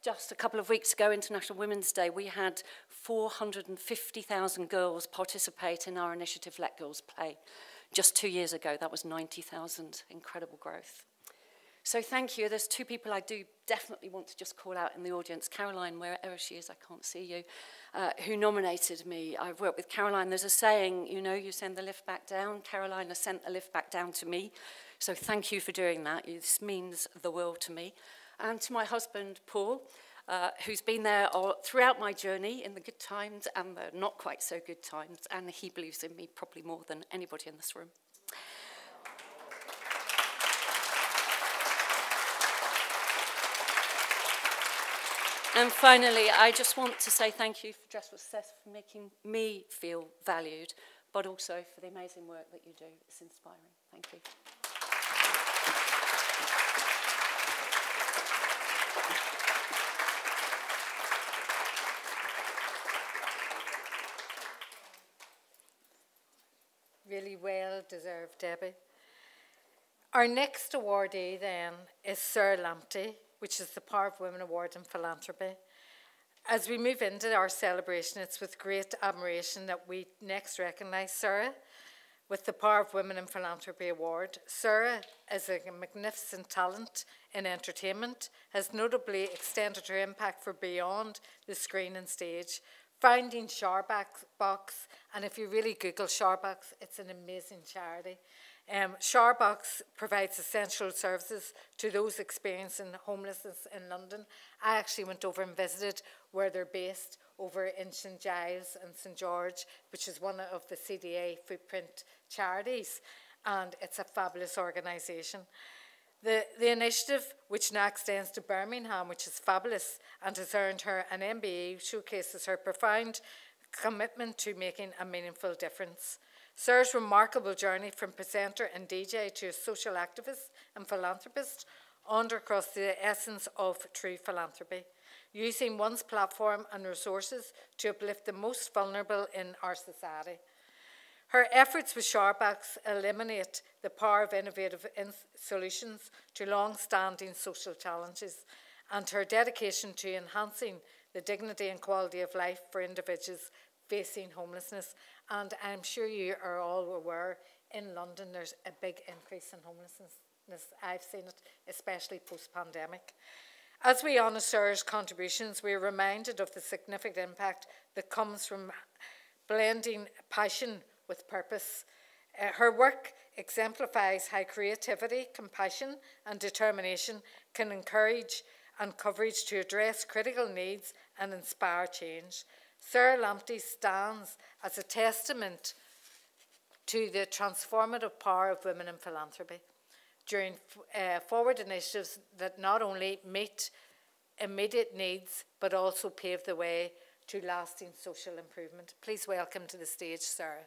Just a couple of weeks ago, International Women's Day, we had 450,000 girls participate in our initiative, Let Girls Play. Just 2 years ago, that was 90,000, incredible growth. So thank you. There's two people I do definitely want to just call out in the audience. Caroline, wherever she is, I can't see you, who nominated me. I've worked with Caroline. There's a saying, you know, you send the lift back down. Caroline has sent the lift back down to me. So thank you for doing that. This means the world to me. And to my husband, Paul, who's been there throughout my journey in the good times and the not quite so good times. And he believes in me probably more than anybody in this room. And finally, I just want to say thank you for Dress for Success for making me feel valued, but also for the amazing work that you do. It's inspiring. Thank you. Really well deserved, Debbie. Our next awardee then is Sarah Lamptey, which is the Power of Women Award in Philanthropy. As we move into our celebration, it's with great admiration that we next recognise Sarah with the Power of Women in Philanthropy Award. Sarah is a magnificent talent in entertainment, has notably extended her impact for beyond the screen and stage, founding Sharebox, and if you really Google Sharebox, it's an amazing charity. Sharebox provides essential services to those experiencing homelessness in London. I actually went over and visited where they're based, over in St Giles and St George, which is one of the CDA footprint charities, and it's a fabulous organisation. The initiative, which now extends to Birmingham, which is fabulous, and has earned her an MBE, showcases her profound commitment to making a meaningful difference. Sarah's remarkable journey from presenter and DJ to a social activist and philanthropist undercuts the essence of true philanthropy, using one's platform and resources to uplift the most vulnerable in our society. Her efforts with Sharebox eliminate the power of innovative solutions to long-standing social challenges, and her dedication to enhancing the dignity and quality of life for individuals facing homelessness. And I'm sure you are all aware, in London there's a big increase in homelessness. I've seen it, especially post-pandemic. As we honour Sarah's contributions, we are reminded of the significant impact that comes from blending passion with purpose. Her work exemplifies how creativity, compassion and determination can encourage and coverage to address critical needs and inspire change. Sarah Lamptey stands as a testament to the transformative power of women in philanthropy during forward initiatives that not only meet immediate needs but also pave the way to lasting social improvement. Please welcome to the stage Sarah.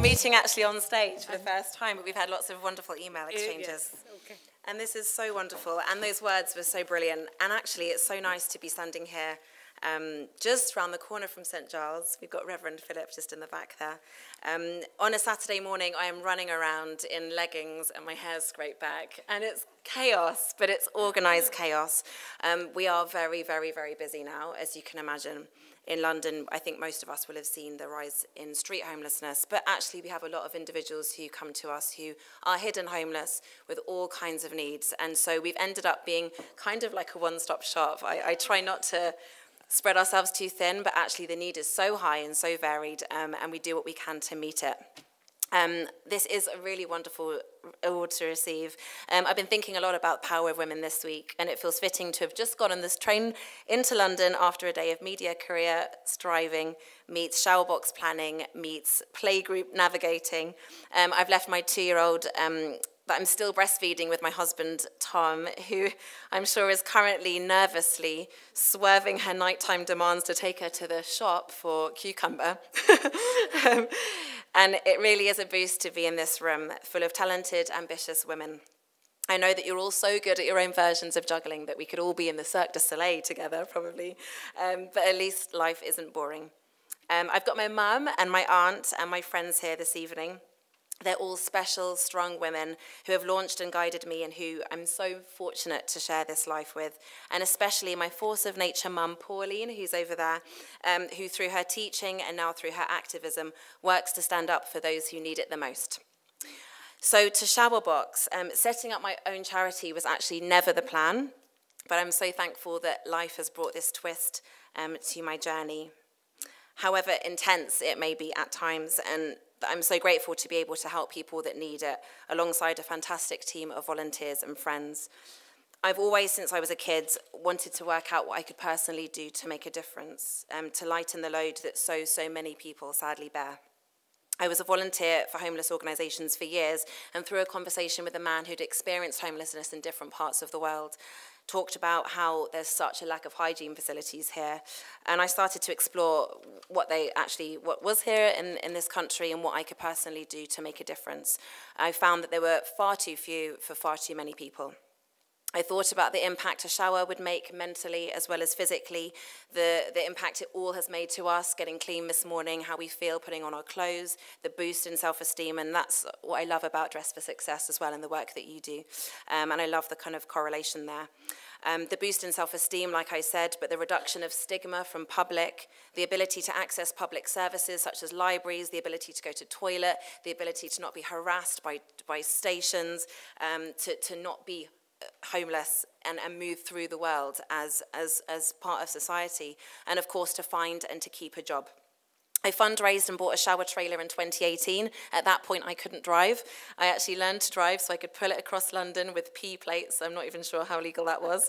Meeting actually on stage for the first time, but we've had lots of wonderful email exchanges. Yes. Okay. And this is so wonderful, and those words were so brilliant. And actually, it's so nice to be standing here just around the corner from St. Giles. We've got Reverend Philip just in the back there. On a Saturday morning, I am running around in leggings and my hair's scraped back, and it's chaos, but it's organised chaos. We are very, very, very busy now, as you can imagine. In London, I think most of us will have seen the rise in street homelessness, but actually we have a lot of individuals who come to us who are hidden homeless with all kinds of needs. And so we've ended up being kind of like a one-stop shop. I try not to spread ourselves too thin, but actually the need is so high and so varied, and we do what we can to meet it. This is a really wonderful award to receive. I've been thinking a lot about the power of women this week, and it feels fitting to have just got on this train into London after a day of media career striving, meets shower box planning, meets playgroup navigating. I've left my 2-year-old that I'm still breastfeeding with my husband, Tom, who I'm sure is currently nervously swerving her nighttime demands to take her to the shop for cucumber. And it really is a boost to be in this room full of talented, ambitious women. I know that you're all so good at your own versions of juggling that we could all be in the Cirque du Soleil together, probably. But at least life isn't boring. I've got my mum and my aunt and my friends here this evening. They're all special, strong women who have launched and guided me and who I'm so fortunate to share this life with. And especially my force of nature mum, Pauline, who's over there, who through her teaching and now through her activism works to stand up for those who need it the most. So to Showerbox, setting up my own charity was actually never the plan, but I'm so thankful that life has brought this twist to my journey. However intense it may be at times, and I'm so grateful to be able to help people that need it alongside a fantastic team of volunteers and friends. I've always, since I was a kid, wanted to work out what I could personally do to make a difference, to lighten the load that so many people sadly bear. I was a volunteer for homeless organisations for years, and through a conversation with a man who'd experienced homelessness in different parts of the world, talked about how there's such a lack of hygiene facilities here. And I started to explore what was here in this country and what I could personally do to make a difference. I found that there were far too few for far too many people. I thought about the impact a shower would make mentally as well as physically, the impact it all has made to us, getting clean this morning, how we feel putting on our clothes, the boost in self-esteem, and that's what I love about Dress for Success as well and the work that you do. And I love the kind of correlation there. The boost in self-esteem, like I said, but the reduction of stigma from public, the ability to access public services such as libraries, the ability to go to toilet, the ability to not be harassed by stations, to not be homeless and move through the world as part of society, and of course to find and to keep a job. I fundraised and bought a shower trailer in 2018. At that point, I couldn't drive. I actually learned to drive so I could pull it across London with P plates. I'm not even sure how legal that was.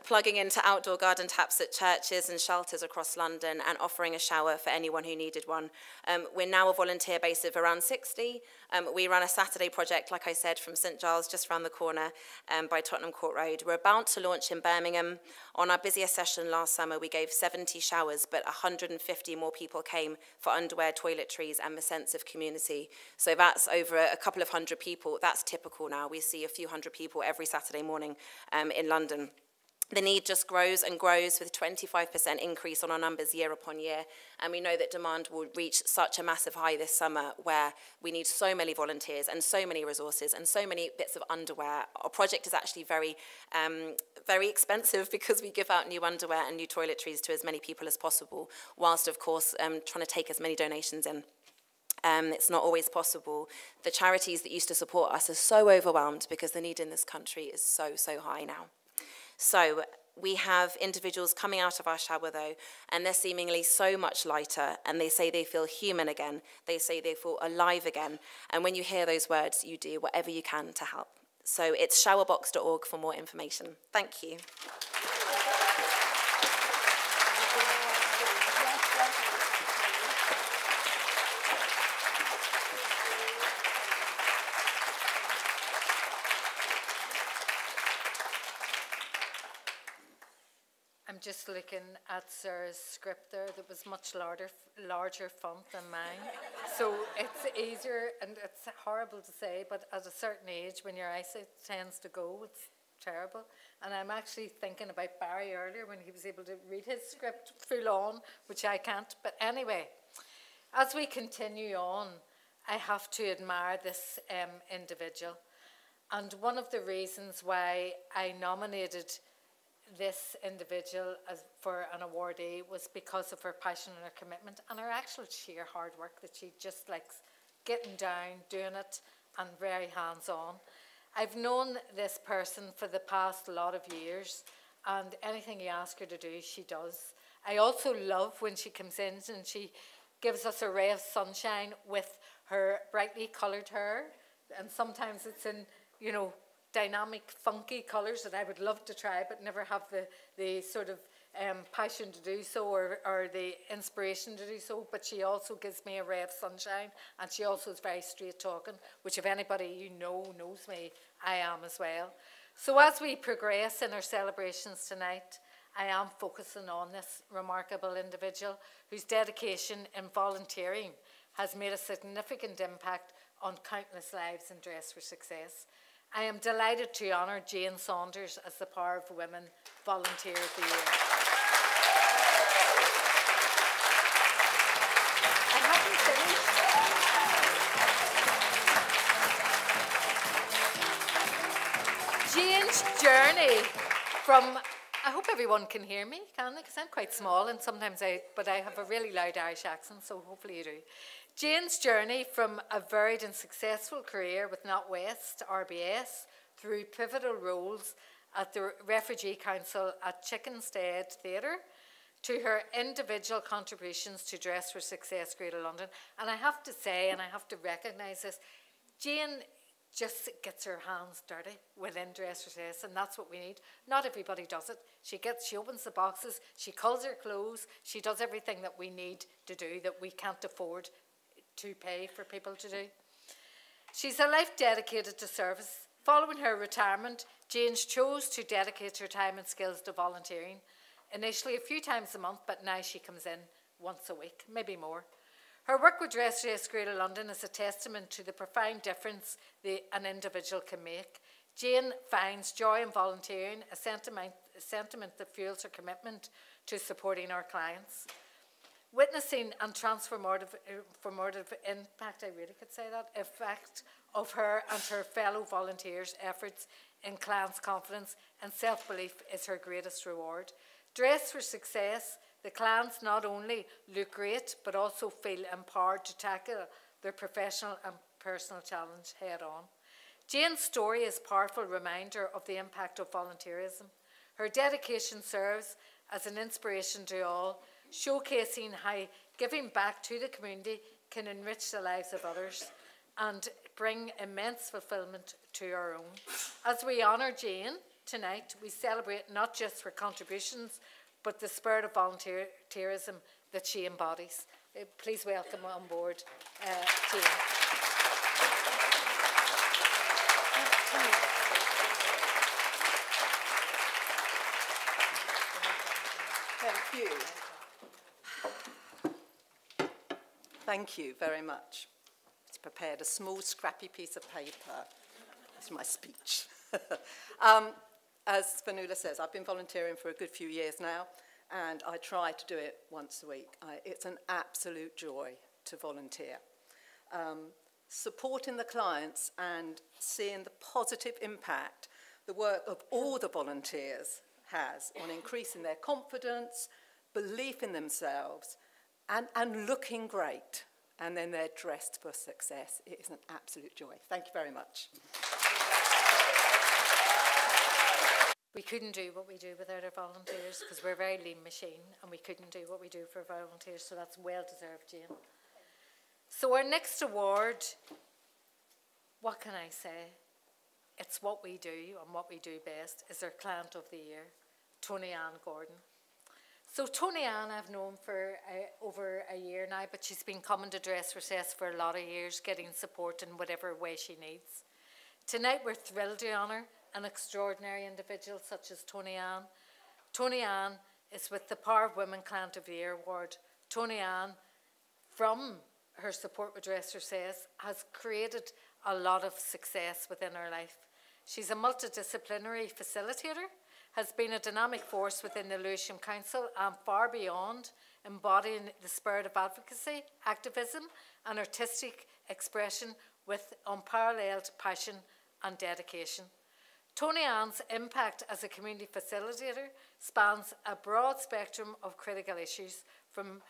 Plugging into outdoor garden taps at churches and shelters across London and offering a shower for anyone who needed one. We're now a volunteer base of around 60. We run a Saturday project, like I said, from St. Giles, just around the corner by Tottenham Court Road. We're about to launch in Birmingham. On our busiest session last summer, we gave 70 showers, but 150 more people came for underwear, toiletries, and the sense of community. So that's over a couple of hundred people. That's typical now. We see a few hundred people every Saturday morning in London. The need just grows and grows with a 25% increase on our numbers year upon year. And we know that demand will reach such a massive high this summer where we need so many volunteers and so many resources and so many bits of underwear. Our project is actually very expensive because we give out new underwear and new toiletries to as many people as possible, whilst, of course, trying to take as many donations in. It's not always possible. The charities that used to support us are so overwhelmed because the need in this country is so, so high now. So we have individuals coming out of our shower, though, and they're seemingly so much lighter, and they say they feel human again. They say they feel alive again. And when you hear those words, you do whatever you can to help. So it's showerbox.org for more information. Thank you. I'm just looking at Sarah's script there that was much larger font than mine. So it's easier, and it's horrible to say, but at a certain age, when your eyesight tends to go, it's terrible. And I'm actually thinking about Barry earlier when he was able to read his script full on, which I can't. But anyway, as we continue on, I have to admire this individual. And one of the reasons why I nominated this individual for an awardee was because of her passion and her commitment and her actual sheer hard work, that she just likes getting down, doing it, and very hands-on. I've known this person for the past lot of years, and anything you ask her to do, she does. I also love when she comes in and she gives us a ray of sunshine with her brightly coloured hair, and sometimes it's in, you know, dynamic, funky colours that I would love to try but never have the sort of passion to do so, or the inspiration to do so. But she also gives me a ray of sunshine, and she also is very straight talking, which if anybody you know knows me, I am as well. So as we progress in our celebrations tonight, I am focusing on this remarkable individual whose dedication in volunteering has made a significant impact on countless lives in Dress for Success. I am delighted to honour Jane Saunders as the Power of Women Volunteer of the Year. I haven't finished. Jane's journey from, I hope everyone can hear me, can they? Because I'm quite small and sometimes but I have a really loud Irish accent, so hopefully you do. Jane's journey from a varied and successful career with NatWest RBS through pivotal roles at the Refugee Council at Chickenstead Theatre to her individual contributions to Dress for Success Greater London. And I have to say, and I have to recognise this, Jane just gets her hands dirty within Dress for Success, and that's what we need. Not everybody does it. She opens the boxes, she culls her clothes, she does everything that we need to do that we can't afford to pay for people to do. She's a life dedicated to service. Following her retirement, Jane chose to dedicate her time and skills to volunteering, initially a few times a month, but now she comes in once a week, maybe more. Her work with Dress for Success Greater London is a testament to the profound difference an individual can make. Jane finds joy in volunteering, a sentiment that fuels her commitment to supporting our clients. Witnessing and transformative impact, I really could say that, effect of her and her fellow volunteers' efforts in clients' confidence and self-belief is her greatest reward. Dress for Success, the clients not only look great, but also feel empowered to tackle their professional and personal challenge head on. Jane's story is a powerful reminder of the impact of volunteerism. Her dedication serves as an inspiration to all, showcasing how giving back to the community can enrich the lives of others and bring immense fulfilment to our own. As we honour Jane tonight, we celebrate not just her contributions, but the spirit of volunteerism that she embodies. Please welcome on board Jane. Thank you. Thank you very much. I've prepared a small scrappy piece of paper. That's my speech. As Fanula says, I've been volunteering for a good few years now, and I try to do it once a week. It's an absolute joy to volunteer. Supporting the clients and seeing the positive impact the work of all the volunteers has on increasing their confidence, belief in themselves, and looking great. and then they're dressed for success. It is an absolute joy. Thank you very much. We couldn't do what we do without our volunteers because we're a very lean machine and we couldn't do what we do for volunteers, so that's well deserved, Jane. So our next award, what can I say? It's what we do and what we do best is our Client of the Year, Tony Ann Gordon. So Tony Ann I've known for over a year now, but she's been coming to Dress for Success for a lot of years, getting support in whatever way she needs. Tonight we're thrilled to honour an extraordinary individual such as Tony Ann. Tony Ann is with the Power of Women Client of the Year Award. Tony Ann, from her support with Dress for Success, has created a lot of success within her life. She's a multidisciplinary facilitator, has been a dynamic force within the Lewisham Council and far beyond, embodying the spirit of advocacy, activism and artistic expression with unparalleled passion and dedication. Tony Ann's impact as a community facilitator spans a broad spectrum of critical issues, from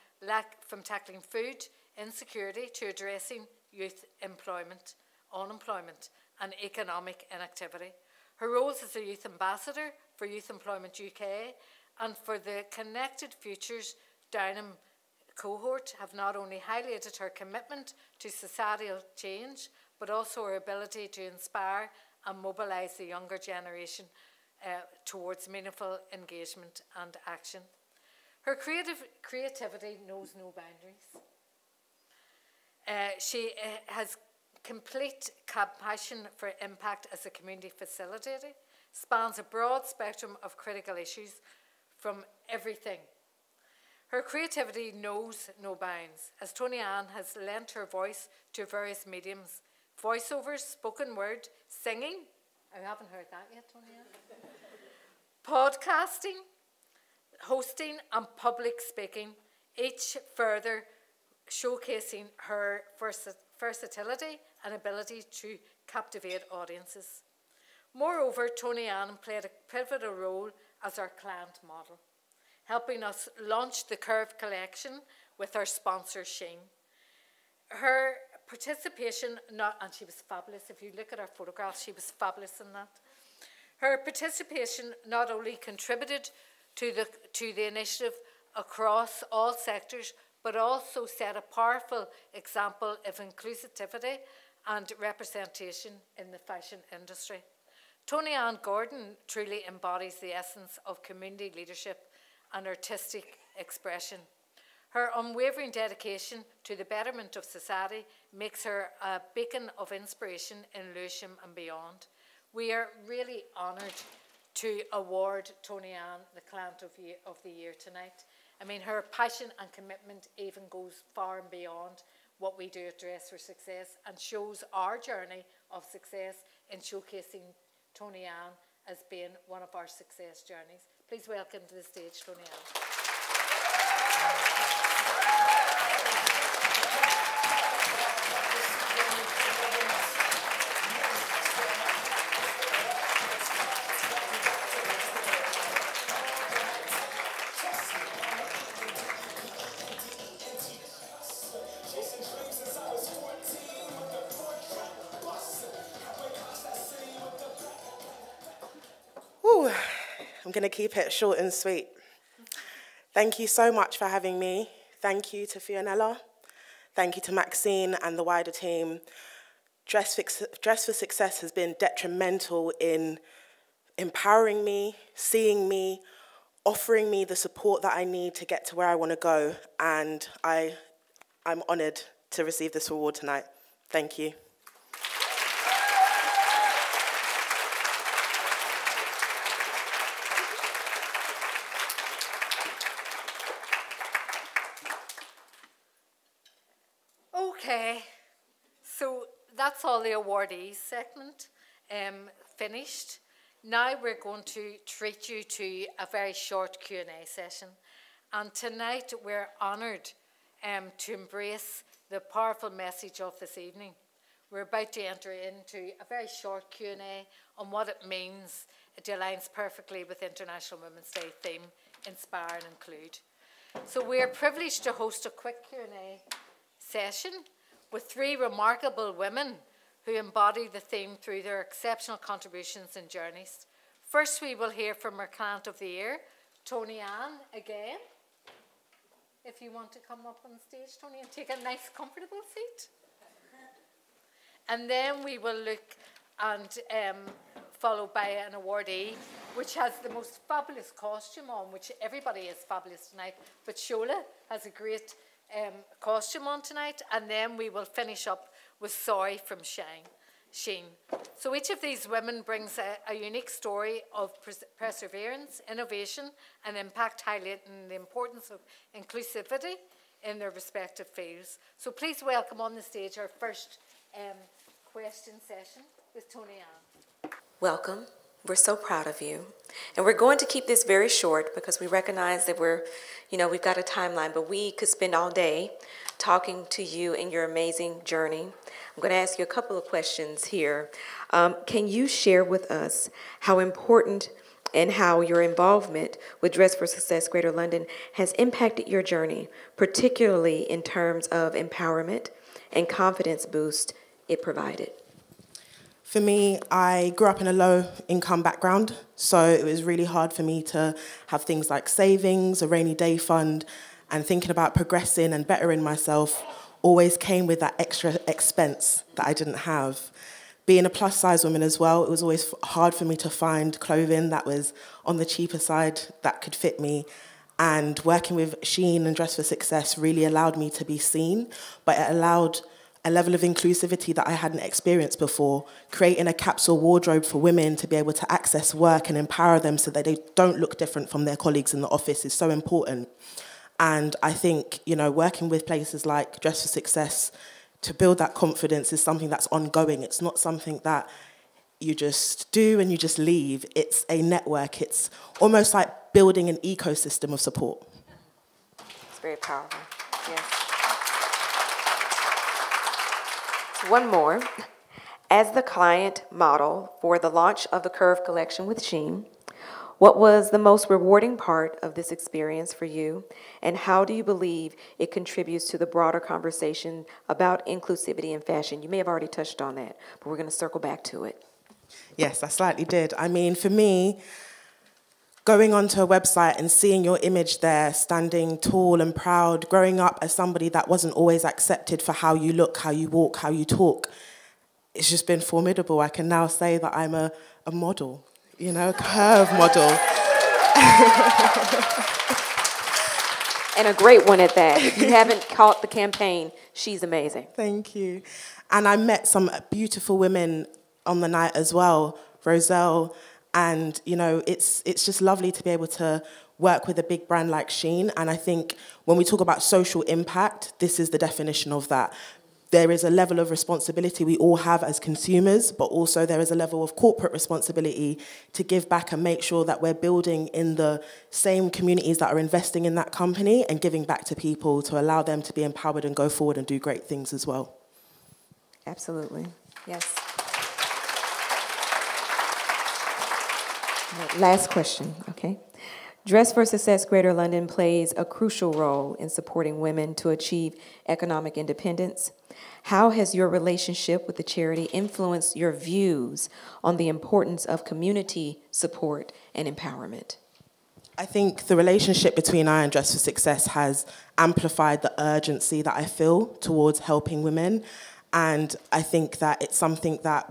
tackling food insecurity to addressing youth employment, unemployment and economic inactivity. Her roles as a youth ambassador for Youth Employment UK and for the Connected Futures Downham cohort have not only highlighted her commitment to societal change, but also her ability to inspire and mobilise the younger generation towards meaningful engagement and action. Her creativity knows no boundaries. She has complete passion for impact as a community facilitator, spans a broad spectrum of critical issues from everything. Her creativity knows no bounds, as Tony Ann has lent her voice to various mediums: voiceovers, spoken word, singing, I haven't heard that yet, Tony Ann, podcasting, hosting and public speaking, each further showcasing her versatility and ability to captivate audiences. Moreover, Tony Ann played a pivotal role as our client model, helping us launch the Curve collection with our sponsor, Sheen. Her participation, and she was fabulous, if you look at her photographs, she was fabulous in that. Her participation not only contributed to the initiative across all sectors, but also set a powerful example of inclusivity and representation in the fashion industry. Tony Ann Gordon truly embodies the essence of community leadership and artistic expression. Her unwavering dedication to the betterment of society makes her a beacon of inspiration in Lewisham and beyond. We are really honoured to award Tony Ann the Client of the Year tonight. I mean, her passion and commitment even goes far and beyond what we do at Dress for Success and shows our journey of success in showcasing Tony Ann as being one of our success journeys. Please welcome to the stage Tony Ann. I'm going to keep it short and sweet. Thank you so much for having me. Thank you to Fionella. Thank you to Maxine and the wider team. Dress for Success has been detrimental in empowering me, seeing me, offering me the support that I need to get to where I want to go. And I'm honoured to receive this award tonight. Thank you. Okay, so that's all the awardees segment finished. Now we're going to treat you to a very short Q&A session. And tonight we're honoured to embrace the powerful message of this evening. We're about to enter into a very short Q&A on what it means. It aligns perfectly with International Women's Day theme, Inspire and Include. So we are privileged to host a quick Q&A session with 3 remarkable women who embody the theme through their exceptional contributions and journeys. First, we will hear from our Client of the Year, Tony Ann, again. If you want to come up on stage, Tony, and take a nice, comfortable seat. And then we will look and followed by an awardee, which has the most fabulous costume on, which everybody is fabulous tonight, but Shola has a great costume on tonight, and then we will finish up with Soy from Sheen. So each of these women brings a unique story of perseverance, innovation, and impact, highlighting the importance of inclusivity in their respective fields. So please welcome on the stage our first question session with Tony Ann. Welcome. We're so proud of you. And we're going to keep this very short because we recognize that we've got a timeline, but we could spend all day talking to you in your amazing journey. I'm going to ask you a couple of questions here. Can you share with us how important and how your involvement with Dress for Success Greater London has impacted your journey, particularly in terms of empowerment and confidence boost it provided? For me, I grew up in a low-income background, so it was really hard for me to have things like savings, a rainy day fund, and thinking about progressing and bettering myself always came with that extra expense that I didn't have. Being a plus-size woman as well, it was always hard for me to find clothing that was on the cheaper side that could fit me. And working with Sheen and Dress for Success really allowed me to be seen, but it allowed a level of inclusivity that I hadn't experienced before, creating a capsule wardrobe for women to be able to access work and empower them so that they don't look different from their colleagues in the office is so important. And I think, working with places like Dress for Success to build that confidence is something that's ongoing. It's not something that you just do and you just leave. It's a network. It's almost like building an ecosystem of support. It's very powerful, yes. One more. As the client model for the launch of the Curve collection with Sheen, what was the most rewarding part of this experience for you, and how do you believe it contributes to the broader conversation about inclusivity in fashion? You may have already touched on that, but we're going to circle back to it. Yes, I slightly did. I mean, for me, going onto a website and seeing your image there, standing tall and proud, growing up as somebody that wasn't always accepted for how you look, how you walk, how you talk, it's just been formidable. I can now say that I'm a model, curve model. And a great one at that. If you haven't caught the campaign, she's amazing. Thank you. And I met some beautiful women on the night as well, Roselle. And, it's just lovely to be able to work with a big brand like Sheen. And I think when we talk about social impact, this is the definition of that. There is a level of responsibility we all have as consumers, but also there is a level of corporate responsibility to give back and make sure that we're building in the same communities that are investing in that company and giving back to people to allow them to be empowered and go forward and do great things as well. Absolutely. Yes. Last question, okay? Dress for Success Greater London plays a crucial role in supporting women to achieve economic independence. How has your relationship with the charity influenced your views on the importance of community support and empowerment? I think the relationship between I and Dress for Success has amplified the urgency that I feel towards helping women. And I think that it's something that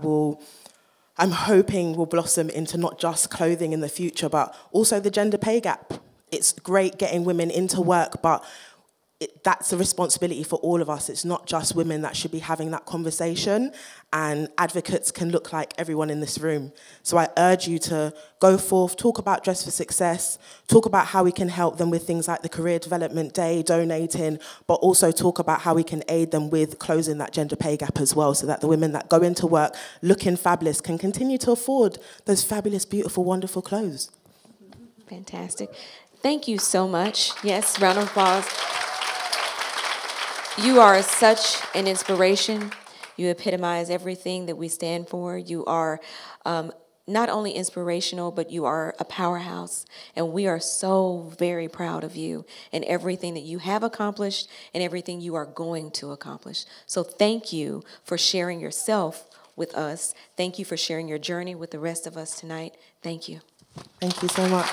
I'm hoping will blossom into not just clothing in the future, but also the gender pay gap. It's great getting women into work, but that's a responsibility for all of us. It's not just women that should be having that conversation, and advocates can look like everyone in this room. So I urge you to go forth, talk about Dress for Success, talk about how we can help them with things like the Career Development Day, donating, but also talk about how we can aid them with closing that gender pay gap as well, so that the women that go into work looking fabulous can continue to afford those fabulous, beautiful, wonderful clothes. Fantastic. Thank you so much. Yes, round of applause. You are such an inspiration. You epitomize everything that we stand for. You are not only inspirational, but you are a powerhouse. And we are so very proud of you and everything that you have accomplished and everything you are going to accomplish. So thank you for sharing yourself with us. Thank you for sharing your journey with the rest of us tonight. Thank you. Thank you so much.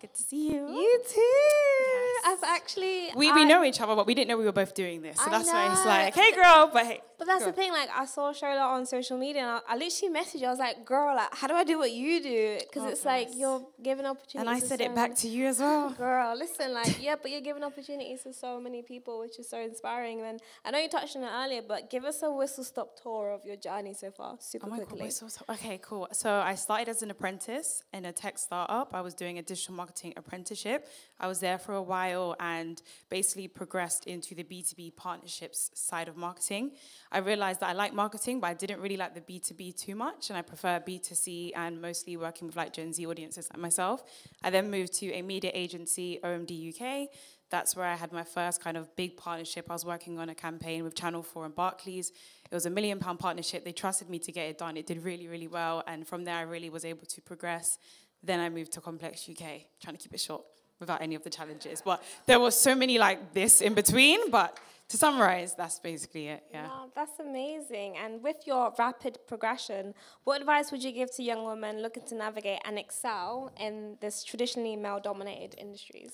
Good to see you. You too. Yes. I've actually... We know each other, but we didn't know we were both doing this. So that's why it's know. like, hey, girl, but hey. But that's girl. the thing, like, I saw Shola on social media, and I literally messaged you. I was like, girl, like, how do I do what you do? Because it's like, you're giving opportunities. And I said it back to you as well. Girl, listen, like, yeah, but you're giving opportunities to so many people, which is so inspiring. And I know you touched on it earlier, but give us a whistle-stop tour of your journey so far, super quickly. Okay, cool. So I started as an apprentice in a tech startup. I was doing a digital marketing apprenticeship. I was there for a while and basically progressed into the B2B partnerships side of marketing. I realized that I like marketing, but I didn't really like the B2B too much, and I prefer B2C and mostly working with like Gen Z audiences like myself. I then moved to a media agency, OMD UK. That's where I had my first kind of big partnership. I was working on a campaign with Channel 4 and Barclays. It was a £1 million partnership. They trusted me to get it done. It did really, really well, and from there I really was able to progress. Then I moved to Complex UK, trying to keep it short without any of the challenges. But there was so many like this in between, but to summarize, that's basically it, yeah. Wow, that's amazing. And with your rapid progression, what advice would you give to young women looking to navigate and excel in this traditionally male-dominated industries?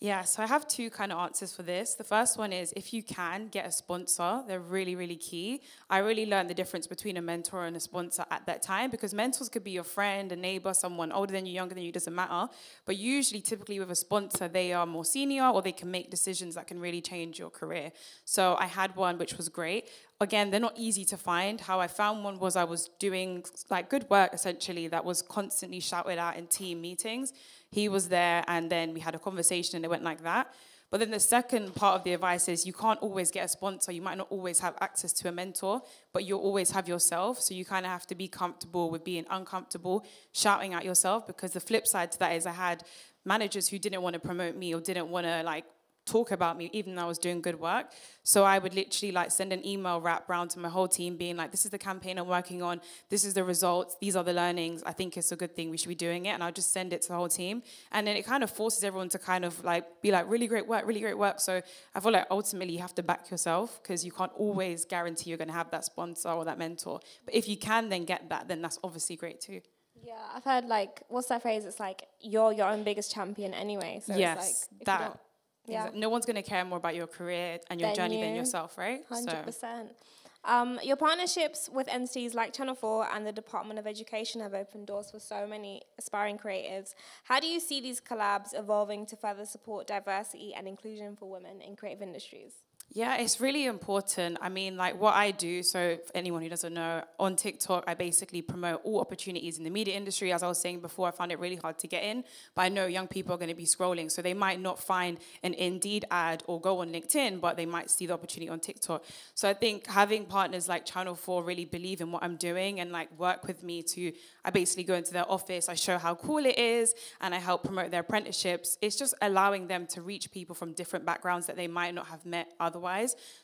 Yeah, so I have two kind of answers for this. The first one is if you can get a sponsor, they're really, really key. I really learned the difference between a mentor and a sponsor at that time, because mentors could be your friend, a neighbor, someone older than you, younger than you, doesn't matter. But usually, typically with a sponsor, they are more senior or they can make decisions that can really change your career. So I had one which was great. Again, they're not easy to find. How I found one was I was doing like good work, essentially, that was constantly shouted out in team meetings. He was there, and then we had a conversation, and it went like that. But then the second part of the advice is you can't always get a sponsor. You might not always have access to a mentor, but you'll always have yourself. So you kind of have to be comfortable with being uncomfortable, shouting at yourself, because the flip side to that is I had managers who didn't want to promote me or didn't want to like talk about me even though I was doing good work. So I would literally like send an email wrap round to my whole team being like, this is the campaign I'm working on, this is the results, these are the learnings, I think it's a good thing, we should be doing it. And I'll just send it to the whole team. And then it kind of forces everyone to kind of like be like, really great work, really great work. So I feel like ultimately you have to back yourself, because you can't always guarantee you're going to have that sponsor or that mentor. But if you can then get that, then that's obviously great too. Yeah, I've heard like, what's that phrase? It's like, you're your own biggest champion anyway. So yes, it's like, that. Yeah. No one's going to care more about your career and your journey than yourself, right? 100%. So. Your partnerships with entities like Channel 4 and the Department of Education have opened doors for so many aspiring creatives. How do you see these collabs evolving to further support diversity and inclusion for women in creative industries? Yeah, it's really important. I mean, like what I do, so for anyone who doesn't know, on TikTok, I basically promote all opportunities in the media industry. As I was saying before, I found it really hard to get in, but I know young people are going to be scrolling, so they might not find an Indeed ad or go on LinkedIn, but they might see the opportunity on TikTok. So I think having partners like Channel 4 really believe in what I'm doing and like work with me to, I basically go into their office, I show how cool it is, and I help promote their apprenticeships. It's just allowing them to reach people from different backgrounds that they might not have met otherwise.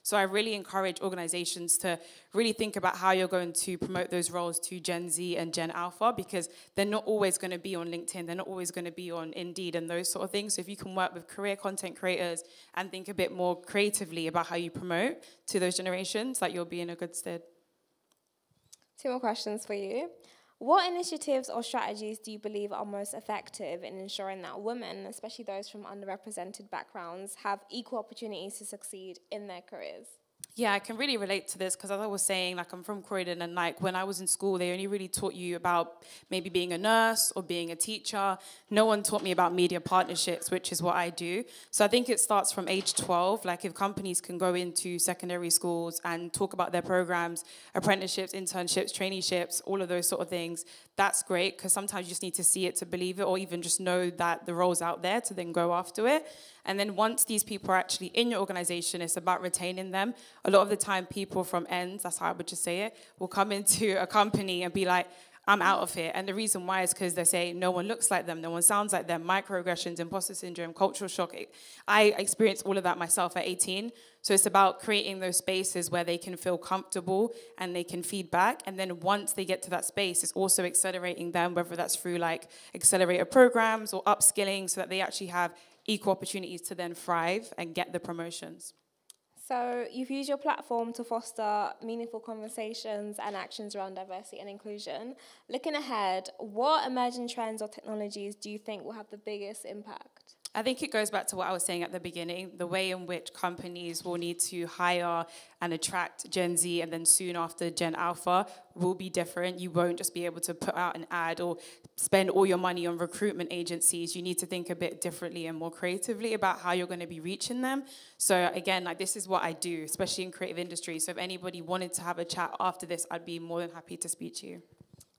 So I really encourage organizations to really think about how you're going to promote those roles to Gen Z and Gen Alpha, because they're not always going to be on LinkedIn, they're not always going to be on Indeed and those sort of things. So if you can work with career content creators and think a bit more creatively about how you promote to those generations, like you'll be in a good stead. 2 more questions for you. What initiatives or strategies do you believe are most effective in ensuring that women, especially those from underrepresented backgrounds, have equal opportunities to succeed in their careers? Yeah, I can really relate to this because as I was saying, like I'm from Croydon, and like when I was in school, they only really taught you about maybe being a nurse or being a teacher. No one taught me about media partnerships, which is what I do. So I think it starts from age 12. Like if companies can go into secondary schools and talk about their programs, apprenticeships, internships, traineeships, all of those sort of things, that's great, because sometimes you just need to see it to believe it, or even just know that the role's out there to then go after it. And then once these people are actually in your organization, it's about retaining them. A lot of the time, people from ends, that's how I would just say it, will come into a company and be like, I'm out of here. And the reason why is because they say no one looks like them, no one sounds like them, microaggressions, imposter syndrome, cultural shock. I experienced all of that myself at 18. So it's about creating those spaces where they can feel comfortable and they can feed back. And then once they get to that space, it's also accelerating them, whether that's through like accelerator programs or upskilling, so that they actually have equal opportunities to then thrive and get the promotions. So you've used your platform to foster meaningful conversations and actions around diversity and inclusion. Looking ahead, what emerging trends or technologies do you think will have the biggest impact? I think it goes back to what I was saying at the beginning, the way in which companies will need to hire and attract Gen Z and then soon after Gen Alpha will be different. You won't just be able to put out an ad or spend all your money on recruitment agencies. You need to think a bit differently and more creatively about how you're going to be reaching them. So again, like this is what I do, especially in creative industry. So if anybody wanted to have a chat after this, I'd be more than happy to speak to you.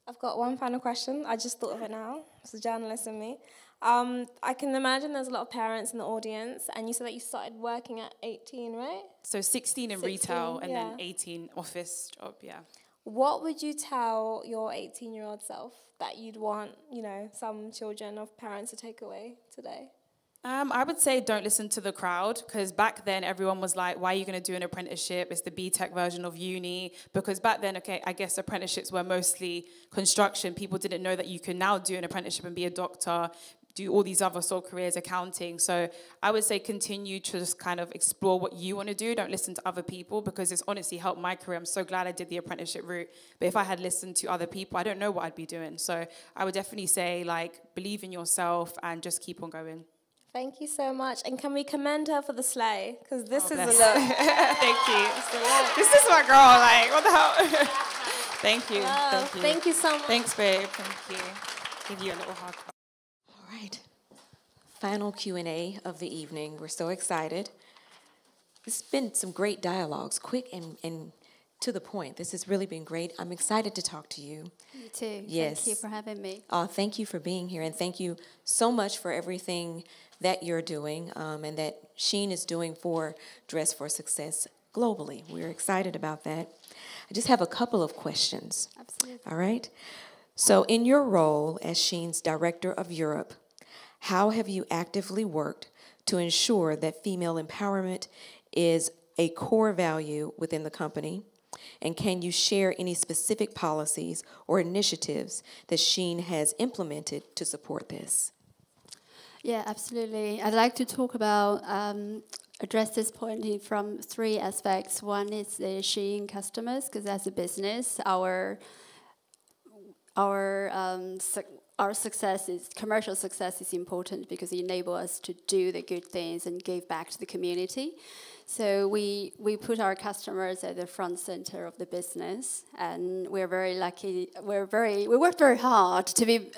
I've got one final question. I just thought of it now. It's a journalist in me. I can imagine there's a lot of parents in the audience, and you said that you started working at 18, right? So 16 in 16, retail and yeah. then 18 office job, yeah. What would you tell your 18-year-old self that you'd want, you know, some children of parents to take away today? I would say don't listen to the crowd, because back then everyone was like, why are you going to do an apprenticeship? It's the BTEC version of uni. Because back then, okay, I guess apprenticeships were mostly construction. People didn't know that you could now do an apprenticeship and be a doctor, do all these other sort of careers, accounting. So I would say continue to just kind of explore what you want to do. Don't listen to other people, because it's honestly helped my career. I'm so glad I did the apprenticeship route. But if I had listened to other people, I don't know what I'd be doing. So I would definitely say, like, believe in yourself and just keep on going. Thank you so much. And can we commend her for the sleigh? Because this is bless. a lot. Thank you. This is my girl. Like, what the hell? Thank you. Wow. Thank you. Thank you so much. Thanks, babe. Thank you. Give you a little hug. All right. Final Q&A of the evening. We're so excited. This has been some great dialogues, quick and to the point. This has really been great. I'm excited to talk to you. You too. Yes. Thank you for having me. Thank you for being here, and thank you so much for everything that you're doing and that Sheen is doing for Dress for Success globally. We're excited about that. I just have a couple of questions. Absolutely. All right. So in your role as Sheen's Director of Europe, how have you actively worked to ensure that female empowerment is a core value within the company? And can you share any specific policies or initiatives that Sheen has implemented to support this? Yeah, absolutely. I'd like to talk about, address this point from three aspects. One is the Shein customers, because as a business, our success is, commercial success is important because it enables us to do the good things and give back to the community. So we put our customers at the front center of the business, and we're very lucky. We worked very hard to be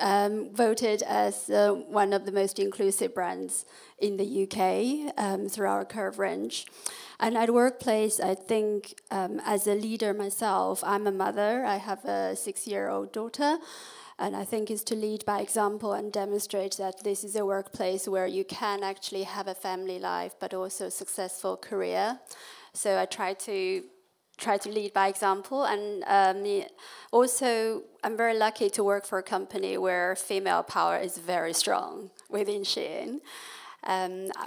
voted as one of the most inclusive brands in the UK through our Curve range. And at workplace, I think as a leader myself, I'm a mother. I have a 6-year-old daughter. And I think is to lead by example and demonstrate that this is a workplace where you can actually have a family life, but also a successful career. So I try to lead by example. And also, I'm very lucky to work for a company where female power is very strong within Shein.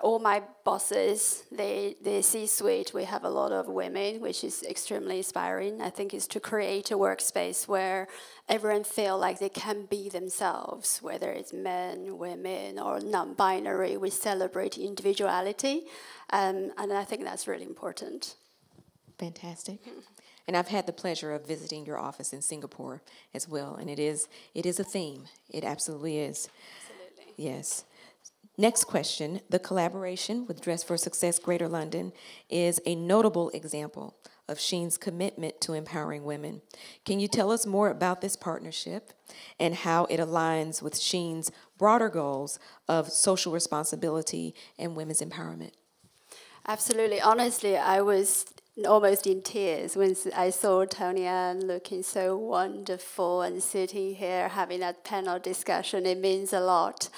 All my bosses, the C-suite, we have a lot of women, which is extremely inspiring. I think it's to create a workspace where everyone feel like they can be themselves, whether it's men, women, or non-binary. We celebrate individuality, and I think that's really important. Fantastic. And I've had the pleasure of visiting your office in Singapore as well, and it is a theme. It absolutely is. Absolutely. Yes. Next question. The collaboration with Dress for Success Greater London is a notable example of Sheen's commitment to empowering women. Can you tell us more about this partnership and how it aligns with Sheen's broader goals of social responsibility and women's empowerment? Absolutely. Honestly, I was almost in tears when I saw Tonya looking so wonderful and sitting here having that panel discussion. It means a lot.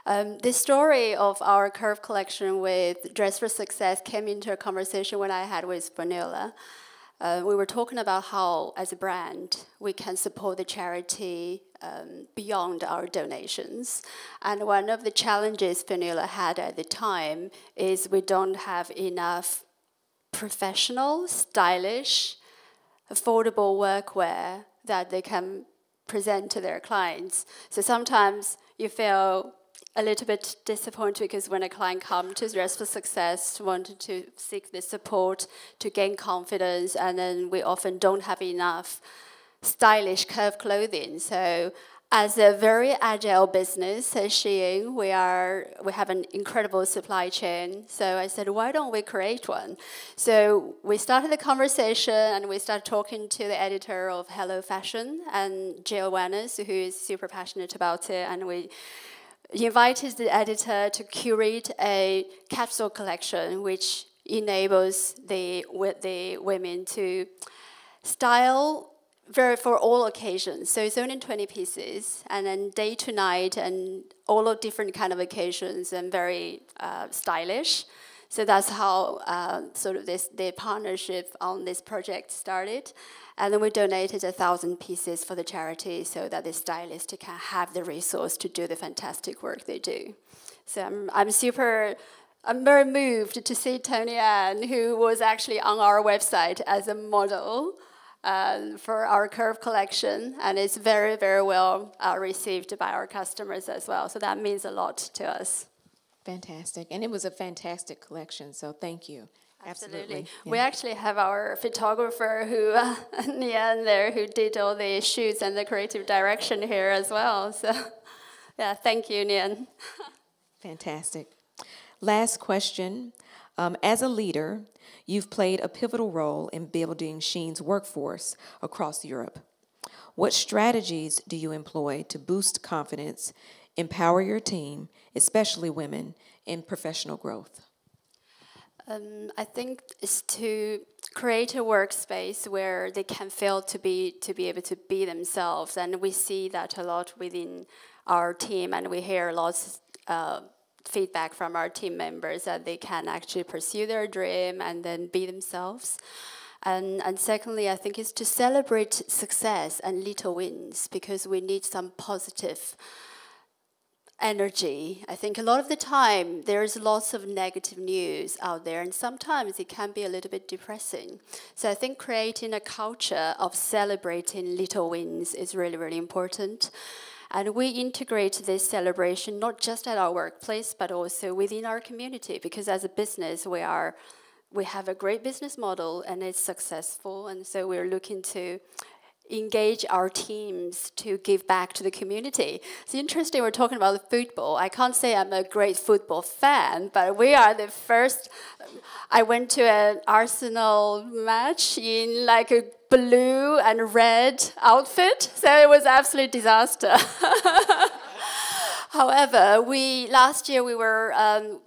The story of our Curve collection with Dress for Success came into a conversation when I had with Vanilla. we were talking about how, as a brand, we can support the charity beyond our donations. And one of the challenges Fionnuala had at the time is we don't have enough professional, stylish, affordable workwear that they can present to their clients. So sometimes you feel a little bit disappointed because when a client comes to Dress for Success, wanted to seek the support to gain confidence, and then we often don't have enough stylish curve clothing. So as a very agile business as Shein, we have an incredible supply chain. So I said, why don't we create one? So we started the conversation and we started talking to the editor of Hello Fashion and Jill Wanners, who is super passionate about it. And we invited the editor to curate a capsule collection which enables the women to style for all occasions. So it's only 20 pieces, and then day to night, and all of different kind of occasions, and very stylish. So that's how sort of the partnership on this project started. And then we donated 1,000 pieces for the charity so that the stylist can have the resource to do the fantastic work they do. So I'm very moved to see Tony Ann, who was actually on our website as a model for our curve collection, and it's very, very well received by our customers as well. So that means a lot to us. Fantastic. And it was a fantastic collection, so thank you. Absolutely. Yeah. We actually have our photographer, Nian there, who did all the shoots and the creative direction here as well. So, yeah, thank you, Nian. Fantastic. Last question. As a leader, you've played a pivotal role in building Shein's workforce across Europe. What strategies do you employ to boost confidence, empower your team, especially women, in professional growth? I think it's to create a workspace where they can feel to be able to be themselves, and we see that a lot within our team, and we hear lots of feedback from our team members that they can actually pursue their dream and then be themselves. And secondly, I think is to celebrate success and little wins, because we need some positive energy. I think a lot of the time there's lots of negative news out there, and sometimes it can be a little bit depressing. So I think creating a culture of celebrating little wins is really, really important. And we integrate this celebration not just at our workplace, but also within our community, because as a business, we have a great business model and it's successful, and so we're looking to engage our teams to give back to the community. It's interesting we're talking about football. I can't say I'm a great football fan, but we are the first. I went to an Arsenal match in like a blue and red outfit, so it was absolute disaster. However, last year we were,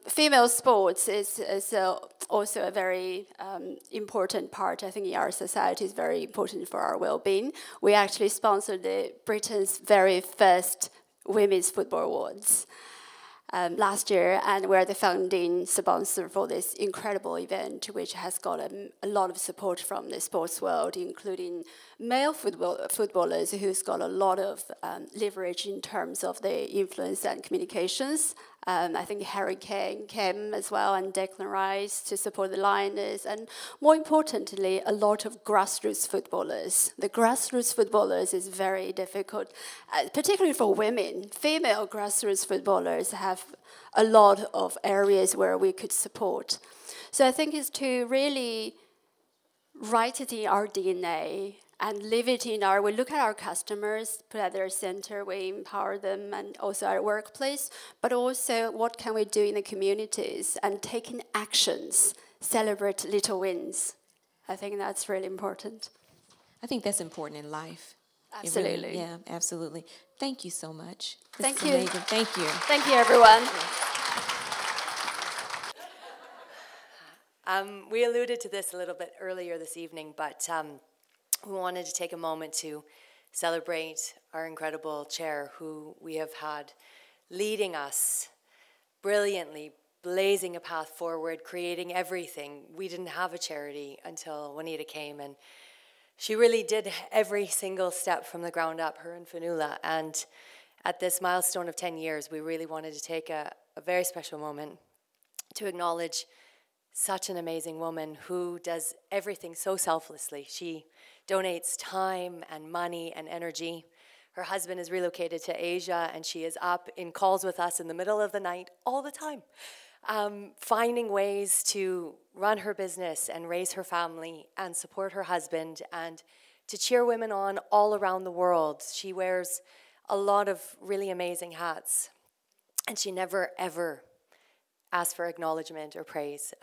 female sports is also a very important part. I think in our society is very important for our well-being. We actually sponsored Britain's very first Women's Football Awards last year, and we're the founding sponsor for this incredible event, which has got a lot of support from the sports world, including male footballers who's got a lot of leverage in terms of the influence and communications. I think Harry Kane came as well, and Declan Rice to support the Lioness, and more importantly, a lot of grassroots footballers. The grassroots footballers is very difficult, particularly for women. Female grassroots footballers have a lot of areas where we could support. So I think it's to really write it in our DNA and live it in we look at our customers, put at their center, we empower them, and also our workplace, but also what can we do in the communities, and taking actions, celebrate little wins. I think that's really important. I think that's important in life. Absolutely. Really, yeah, absolutely. Thank you so much. Thank you. Amazing. Thank you. Thank you, everyone. We alluded to this a little bit earlier this evening, but we wanted to take a moment to celebrate our incredible chair, who we have had leading us brilliantly, blazing a path forward, creating everything. We didn't have a charity until Juanita came, and she really did every single step from the ground up, her and Fanula. And at this milestone of 10 years, we really wanted to take a very special moment to acknowledge such an amazing woman who does everything so selflessly. She donates time and money and energy. Her husband is relocated to Asia, and she is up in calls with us in the middle of the night all the time, finding ways to run her business and raise her family and support her husband and to cheer women on all around the world. She wears a lot of really amazing hats, and she never, ever asks for acknowledgement or praise.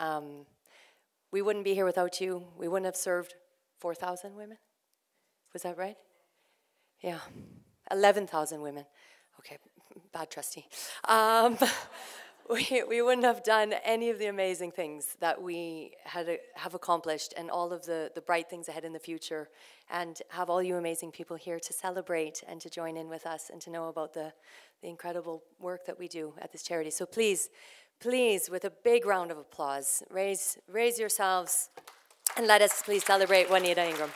We wouldn't be here without you. We wouldn't have served 4,000 women. Was that right? Yeah, 11,000 women. Okay, bad trustee. We wouldn't have done any of the amazing things that we have accomplished and all of the bright things ahead in the future, and have all you amazing people here to celebrate and to join in with us and to know about the incredible work that we do at this charity. So please, with a big round of applause, raise yourselves and let us please celebrate Juanita Ingram.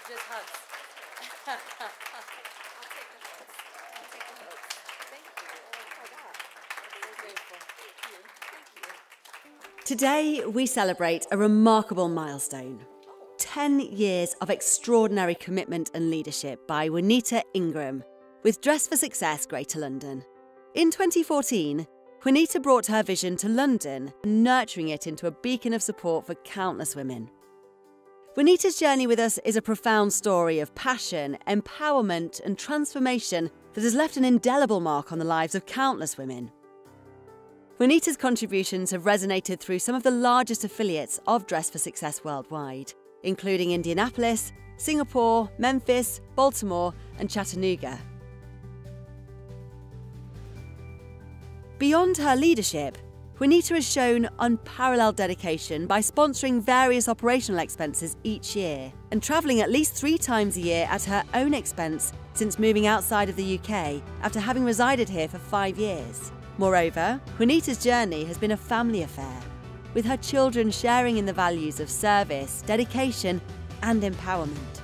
Just hugs. I'll take the hugs. I'll take the hugs. Thank you. Oh my God. I'm so grateful. Thank you. Today, we celebrate a remarkable milestone. 10 years of extraordinary commitment and leadership by Juanita Ingram with Dress for Success Greater London. In 2014, Juanita brought her vision to London, nurturing it into a beacon of support for countless women. Juanita's journey with us is a profound story of passion, empowerment, and transformation that has left an indelible mark on the lives of countless women. Juanita's contributions have resonated through some of the largest affiliates of Dress for Success worldwide, including Indianapolis, Singapore, Memphis, Baltimore, and Chattanooga. Beyond her leadership, Juanita has shown unparalleled dedication by sponsoring various operational expenses each year and travelling at least 3 times a year at her own expense since moving outside of the UK after having resided here for 5 years. Moreover, Juanita's journey has been a family affair, with her children sharing in the values of service, dedication, and empowerment.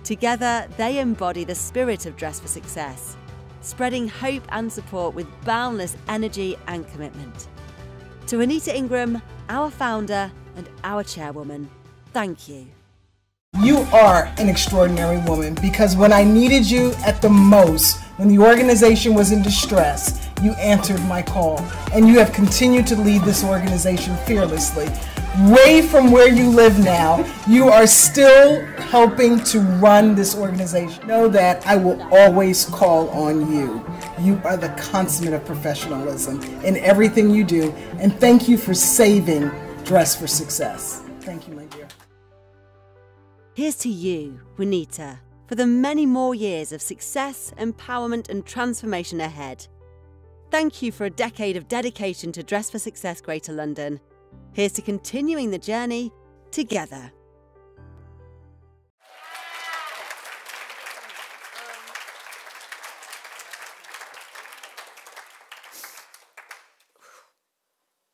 Together, they embody the spirit of Dress for Success, spreading hope and support with boundless energy and commitment. To Juanita Ingram, our founder and our chairwoman, thank you. You are an extraordinary woman, because when I needed you at the most, when the organization was in distress, you answered my call, and you have continued to lead this organization fearlessly. Way from where you live now, you are still helping to run this organization. Know that I will always call on you. You are the consummate of professionalism in everything you do, and thank you for saving Dress for Success. Thank you, my dear. Here's to you, Juanita, for the many more years of success, empowerment, and transformation ahead. Thank you for a decade of dedication to Dress for Success Greater London. Here's to continuing the journey together.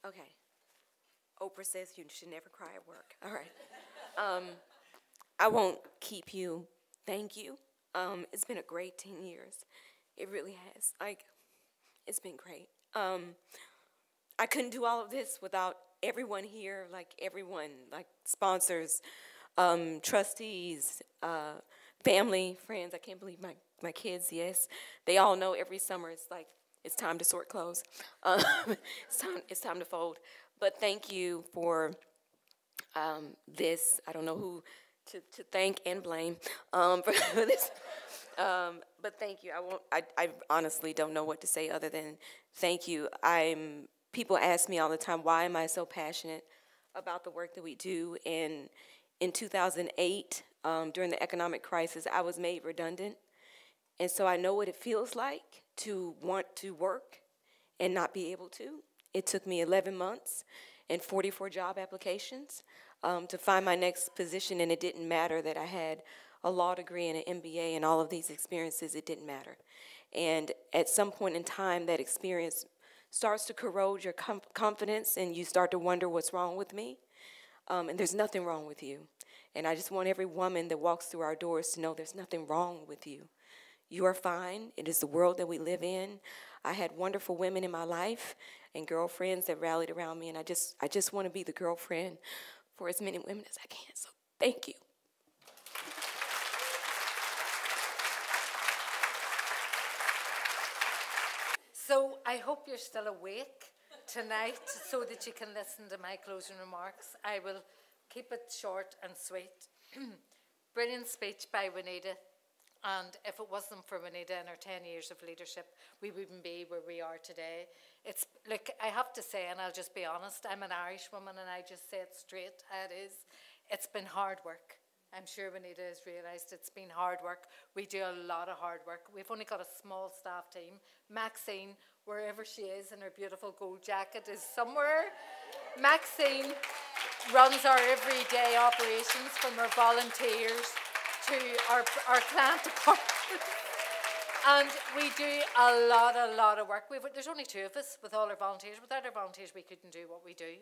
Okay. Oprah says you should never cry at work. All right. I won't keep you. Thank you. It's been a great 10 years. It really has. It's been great. I couldn't do all of this without everyone here, everyone, sponsors, trustees, family, friends. I can't believe my kids, yes. They all know every summer it's time to sort clothes. It's time to fold. But thank you for this. I don't know who to thank and blame for this. But thank you. I honestly don't know what to say other than thank you. People ask me all the time, why am I so passionate about the work that we do? And in 2008, during the economic crisis, I was made redundant. And so I know what it feels like to want to work and not be able to. It took me 11 months and 44 job applications to find my next position, and it didn't matter that I had a law degree and an MBA and all of these experiences. It didn't matter. And at some point in time, that experience starts to corrode your confidence, and you start to wonder what's wrong with me. And there's nothing wrong with you. And I just want every woman that walks through our doors to know there's nothing wrong with you. You are fine. It is the world that we live in. I had wonderful women in my life and girlfriends that rallied around me, and I just want to be the girlfriend for as many women as I can. So thank you. So I hope you're still awake tonight so that you can listen to my closing remarks. I will keep it short and sweet. Brilliant speech by Juanita. And if it wasn't for Juanita and her 10 years of leadership, we wouldn't be where we are today. It's, look, I have to say, and I'll just be honest, I'm an Irish woman and I just say it straight how it is. It's been hard work. I'm sure Juanita has realised it's been hard work. We do a lot of hard work. We've only got a small staff team. Maxine, wherever she is in her beautiful gold jacket, is somewhere. Maxine runs our everyday operations, from our volunteers to our client department. And we do a lot of work. There's only 2 of us with all our volunteers. Without our volunteers, we couldn't do what we do.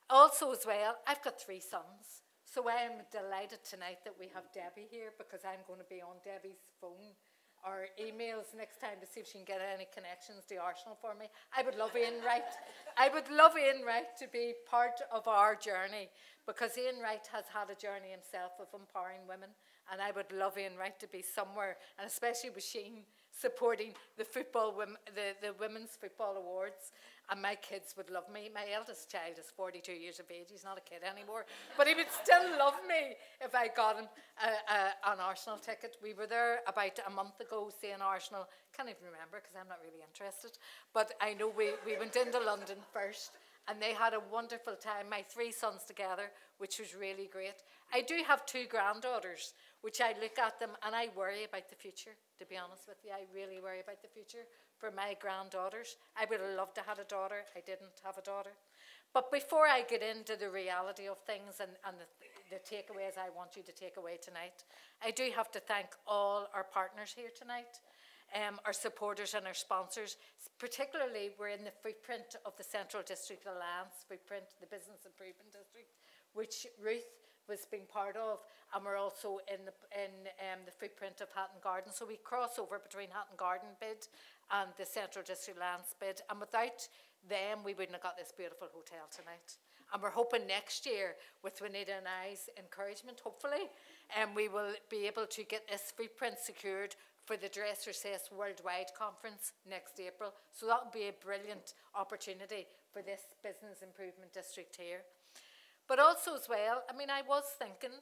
Also as well, I've got 3 sons. So I am delighted tonight that we have Debbie here, because I'm going to be on Debbie's phone or emails next time to see if she can get any connections to Arsenal for me. I would love Ian Wright. I would love Ian Wright to be part of our journey, because Ian Wright has had a journey himself of empowering women, and I would love Ian Wright to be somewhere, and especially with Sheen supporting the Women's Football Awards. And my kids would love me. My eldest child is 42 years of age. He's not a kid anymore. But he would still love me if I got him an Arsenal ticket. We were there about a month ago seeing Arsenal. Can't even remember because I'm not really interested. But I know we went into London first, and they had a wonderful time, my 3 sons together, which was really great. I do have 2 granddaughters, which I look at them and I worry about the future, to be honest with you. I really worry about the future for my granddaughters. I would have loved to have a daughter. I didn't have a daughter. But before I get into the reality of things and the takeaways I want you to take away tonight, I do have to thank all our partners here tonight, our supporters and our sponsors. Particularly, we're in the footprint of the Central District Alliance footprint, the Business Improvement District, which Ruth was being part of, and we're also in the footprint of Hatton Garden. So we cross over between Hatton Garden bid and the Central District Alliance bid, and without them we wouldn't have got this beautiful hotel tonight. And we're hoping next year, with Juanita and I's encouragement, hopefully, we will be able to get this footprint secured for the Dress Recess Worldwide Conference next April. So that would be a brilliant opportunity for this Business Improvement District here. But also as well, I mean, I was thinking,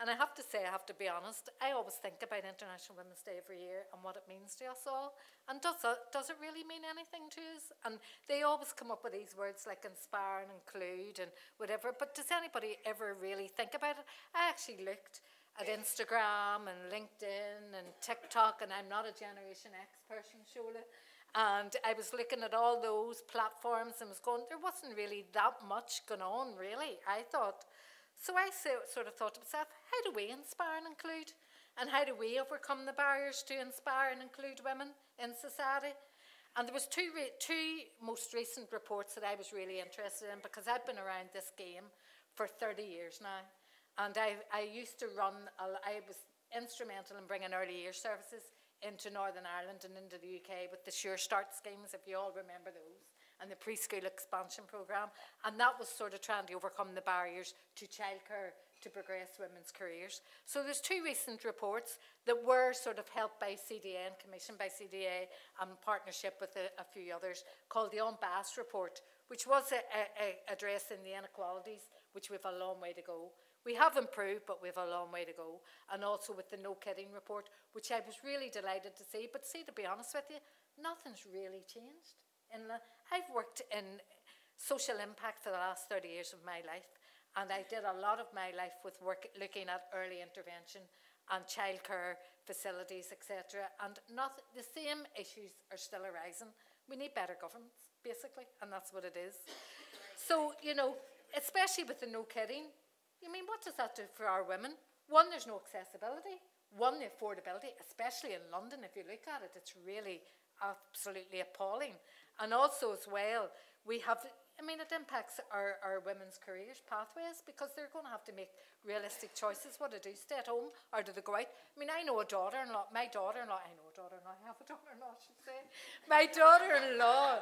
and I have to say, I have to be honest, I always think about International Women's Day every year and what it means to us all. And does it really mean anything to us? And they always come up with these words like inspire and include and whatever, but does anybody ever really think about it? I actually looked at Instagram and LinkedIn and TikTok, and I'm not a Generation X person, Shola. And I was looking at all those platforms and was going, there wasn't really that much going on, really, I thought. So I sort of thought to myself, how do we inspire and include? And how do we overcome the barriers to inspire and include women in society? And there was two most recent reports that I was really interested in, because I've been around this game for 30 years now. And I used to run, I was instrumental in bringing early year services into Northern Ireland and into the UK with the Sure Start schemes, if you all remember those, and the preschool expansion programme. And that was sort of trying to overcome the barriers to childcare to progress women's careers. So there's two recent reports that were sort of helped by CDA and commissioned by CDA and partnership with a few others, called the Unbass report, which was addressing the inequalities, which we've a long way to go. We have improved, but we have a long way to go. And also with the No Kidding report, which I was really delighted to see. But see, to be honest with you, nothing's really changed. I've worked in social impact for the last 30 years of my life. And I did a lot of my life with work looking at early intervention and childcare facilities, etc. And the same issues are still arising. We need better governance, basically, and that's what it is. So, you know, especially with the No Kidding, You mean, what does that do for our women? One, there's no accessibility. One, the affordability, especially in London, if you look at it, it's really absolutely appalling. And also as well, we have, I mean, it impacts our women's careers, pathways, because they're going to have to make realistic choices. What to do, stay at home, or do they go out? I mean, I know a daughter-in-law, I have a daughter-in-law, I should say. My daughter-in-law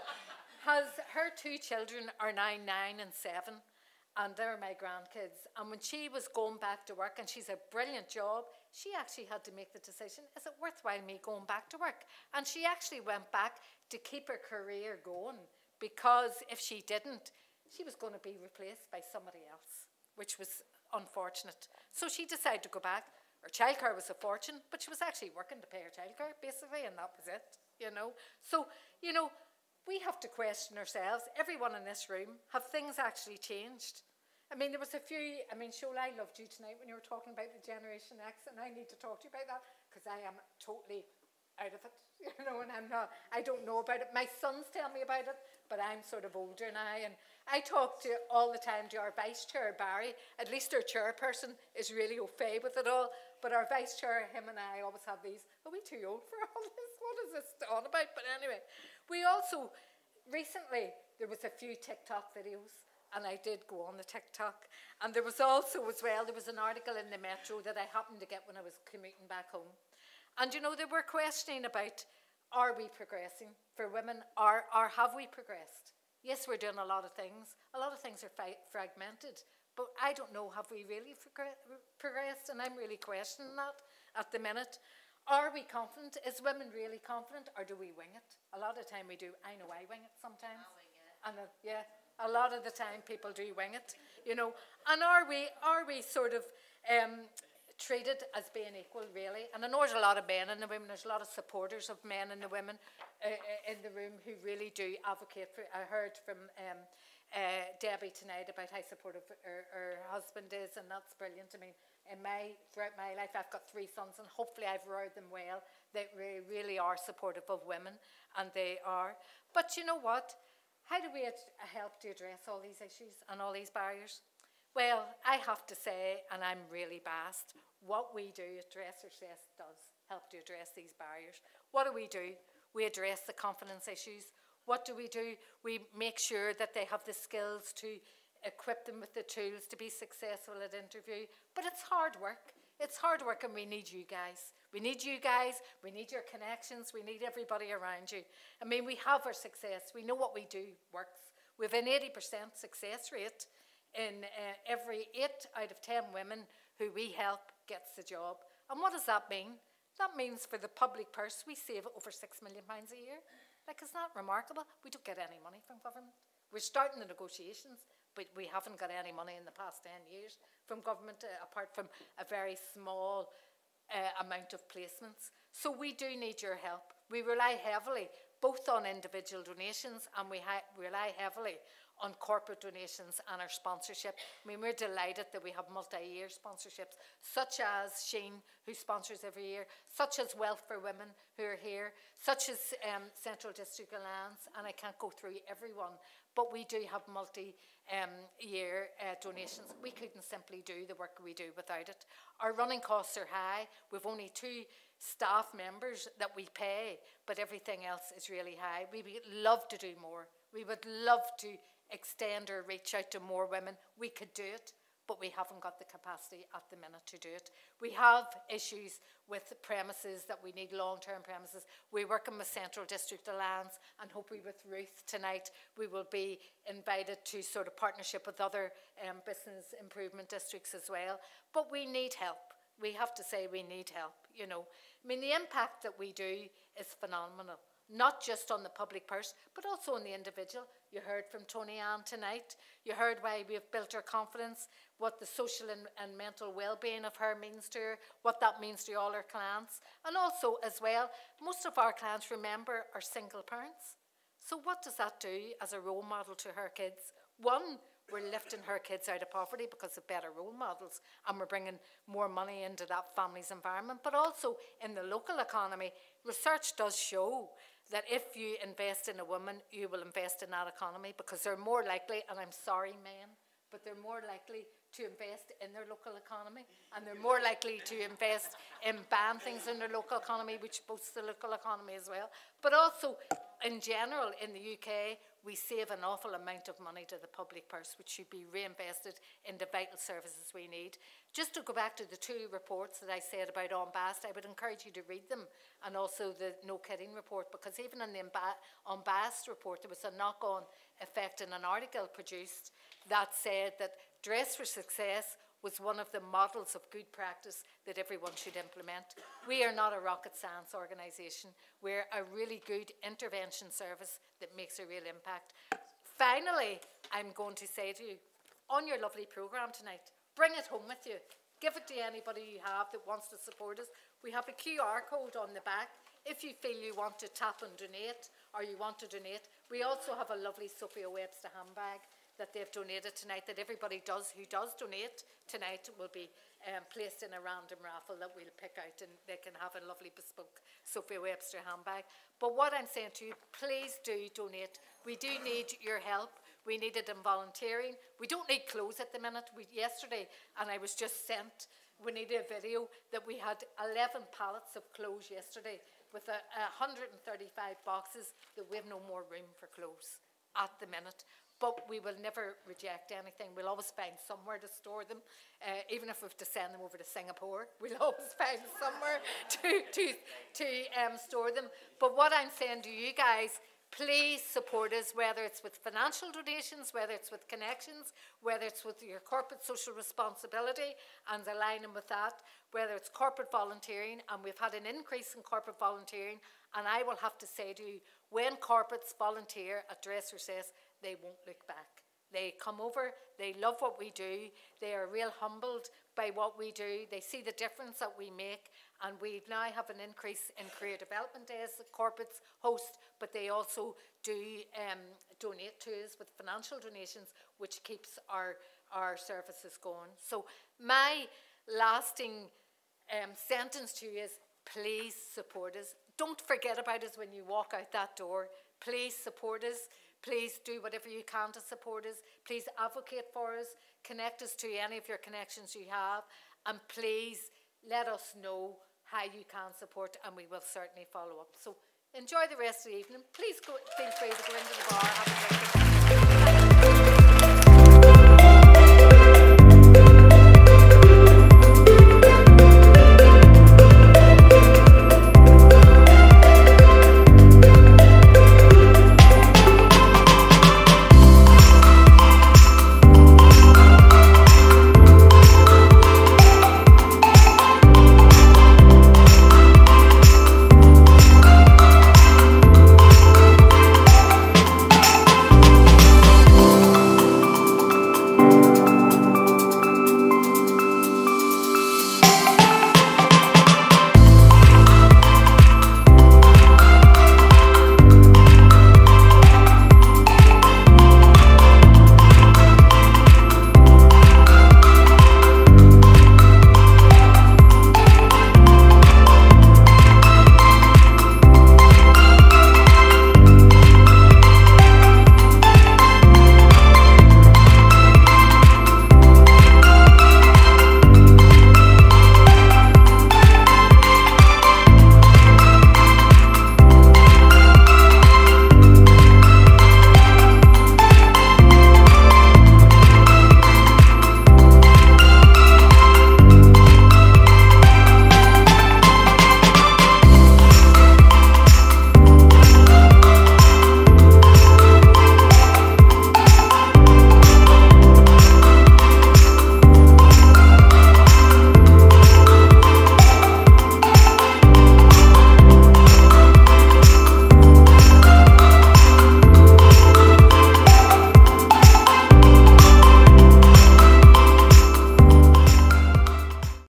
her 2 children are now 9 and 7, and they're my grandkids. And when she was going back to work, and she's a brilliant job, she actually had to make the decision, is it worthwhile me going back to work? And she actually went back to keep her career going, because if she didn't, she was going to be replaced by somebody else, which was unfortunate. So she decided to go back. Her childcare was a fortune, but she was actually working to pay her childcare, basically, and that was it, you know. So, you know, we have to question ourselves. Everyone in this room, have things actually changed? I mean, there was a few, I mean, Shola, I loved you tonight when you were talking about the Generation X, and I need to talk to you about that, because I am totally out of it, you know, and I don't know about it. My sons tell me about it, but I'm sort of older now, and I talk to all the time to our vice chair, Barry. At least our chairperson is really au fait with it all, but our vice chair, him and I always have these, are we too old for all this? What is this on about? But anyway, we also, recently, there was a few TikTok videos, and I did go on the TikTok, and there was also as well, there was an article in the Metro that I happened to get when I was commuting back home. And you know, they were questioning about, are we progressing for women, or have we progressed? Yes, we're doing a lot of things. A lot of things are fragmented, but I don't know, have we really progressed? And I'm really questioning that at the minute. Are we confident? Is women really confident, or do we wing it? A lot of the time we do. I know I wing it sometimes. I'll wing it. And yeah, a lot of the time people do wing it, you know. And are we sort of treated as being equal, really? And I know there's a lot of men and the women, there's a lot of supporters of men and the women in the room who really do advocate for. I heard from Debbie tonight about how supportive her husband is, and that's brilliant. I mean, throughout my life, I've got 3 sons, and hopefully I've reared them well. They really are supportive of women, and they are. But you know what? How do we help to address all these issues and all these barriers? Well, I have to say, and I'm really biased, what we do at Dress for Success does help to address these barriers. What do? We address the confidence issues. What do? We make sure that they have the skills to equip them with the tools to be successful at interview. But it's hard work. It's hard work, and we need you guys. We need you guys. We need your connections. We need everybody around you. I mean, we have our success. We know what we do works. We have an 80% success rate in every 8 out of 10 women who we help gets the job. And what does that mean? That means for the public purse, we save over £6 million a year. Like, isn't that remarkable? We don't get any money from government. We're starting the negotiations, but we haven't got any money in the past 10 years from government, apart from a very small amount of placements. So we do need your help. We rely heavily both on individual donations, and we rely heavily on corporate donations and our sponsorship. I mean, we're delighted that we have multi-year sponsorships, such as Sheen, who sponsors every year, such as Wealth for Women, who are here, such as Central District Alliance, and I can't go through everyone, but we do have multi-year donations. We couldn't simply do the work we do without it. Our running costs are high. We've only 2 staff members that we pay, but everything else is really high. We would love to do more. We would love to extend or reach out to more women. We could do it, but we haven't got the capacity at the minute to do it. We have issues with premises that we need long-term premises. We're working with Central District Alliance, and hopefully with Ruth tonight, we will be invited to sort of partnership with other business improvement districts as well. But we need help. We have to say we need help, you know. I mean, the impact that we do is phenomenal. Not just on the public purse, but also on the individual. You heard from Tony Ann tonight. You heard why we have built her confidence, what the social and mental well-being of her means to her, what that means to all her clients. And also, as well, most of our clients, remember, are single parents. So what does that do as a role model to her kids? One, we're lifting her kids out of poverty because of better role models, and we're bringing more money into that family's environment. But also in the local economy, research does show that if you invest in a woman, you will invest in that economy, because they're more likely, and I'm sorry men, but they're more likely to invest in their local economy, and they're more likely to invest in buying things in their local economy, which boosts the local economy as well. But also, in general, in the UK, we save an awful amount of money to the public purse, which should be reinvested in the vital services we need. Just to go back to the two reports that I said about Unbiased, I would encourage you to read them, and also the No Kidding report, because even in the Unbiased report, there was a knock-on effect in an article produced that said that Dress for Success was one of the models of good practice that everyone should implement. We are not a rocket science organisation. We're a really good intervention service that makes a real impact. Finally, I'm going to say to you, on your lovely programme tonight, bring it home with you. Give it to anybody you have that wants to support us. We have a QR code on the back. If you feel you want to tap and donate, or you want to donate, we also have a lovely Sophia Webster handbag that they've donated tonight, that everybody who does donate tonight will be placed in a random raffle that we'll pick out, and they can have a lovely bespoke Sophia Webster handbag. But what I'm saying to you, please do donate. We do need your help. We need it in volunteering. We don't need clothes at the minute. Yesterday, and I was just sent, we need a video that we had 11 pallets of clothes yesterday with 135 boxes, that we have no more room for clothes at the minute. But we will never reject anything. We'll always find somewhere to store them. Even if we have to send them over to Singapore, we'll always find somewhere to store them. But what I'm saying to you guys, please support us, whether it's with financial donations, whether it's with connections, whether it's with your corporate social responsibility and aligning with that, whether it's corporate volunteering, and we've had an increase in corporate volunteering, and I will have to say to you, when corporates volunteer at Dress for Success, they won't look back. They come over, they love what we do, they are real humbled by what we do, they see the difference that we make, and we now have an increase in career development days that corporates host, but they also do donate to us with financial donations, which keeps our services going. So my lasting sentence to you is, please support us. Don't forget about us when you walk out that door. Please support us. Please do whatever you can to support us. Please advocate for us. Connect us to any of your connections you have. And please let us know how you can support, and we will certainly follow up. So enjoy the rest of the evening. Please feel free to go into the bar. Have a drink.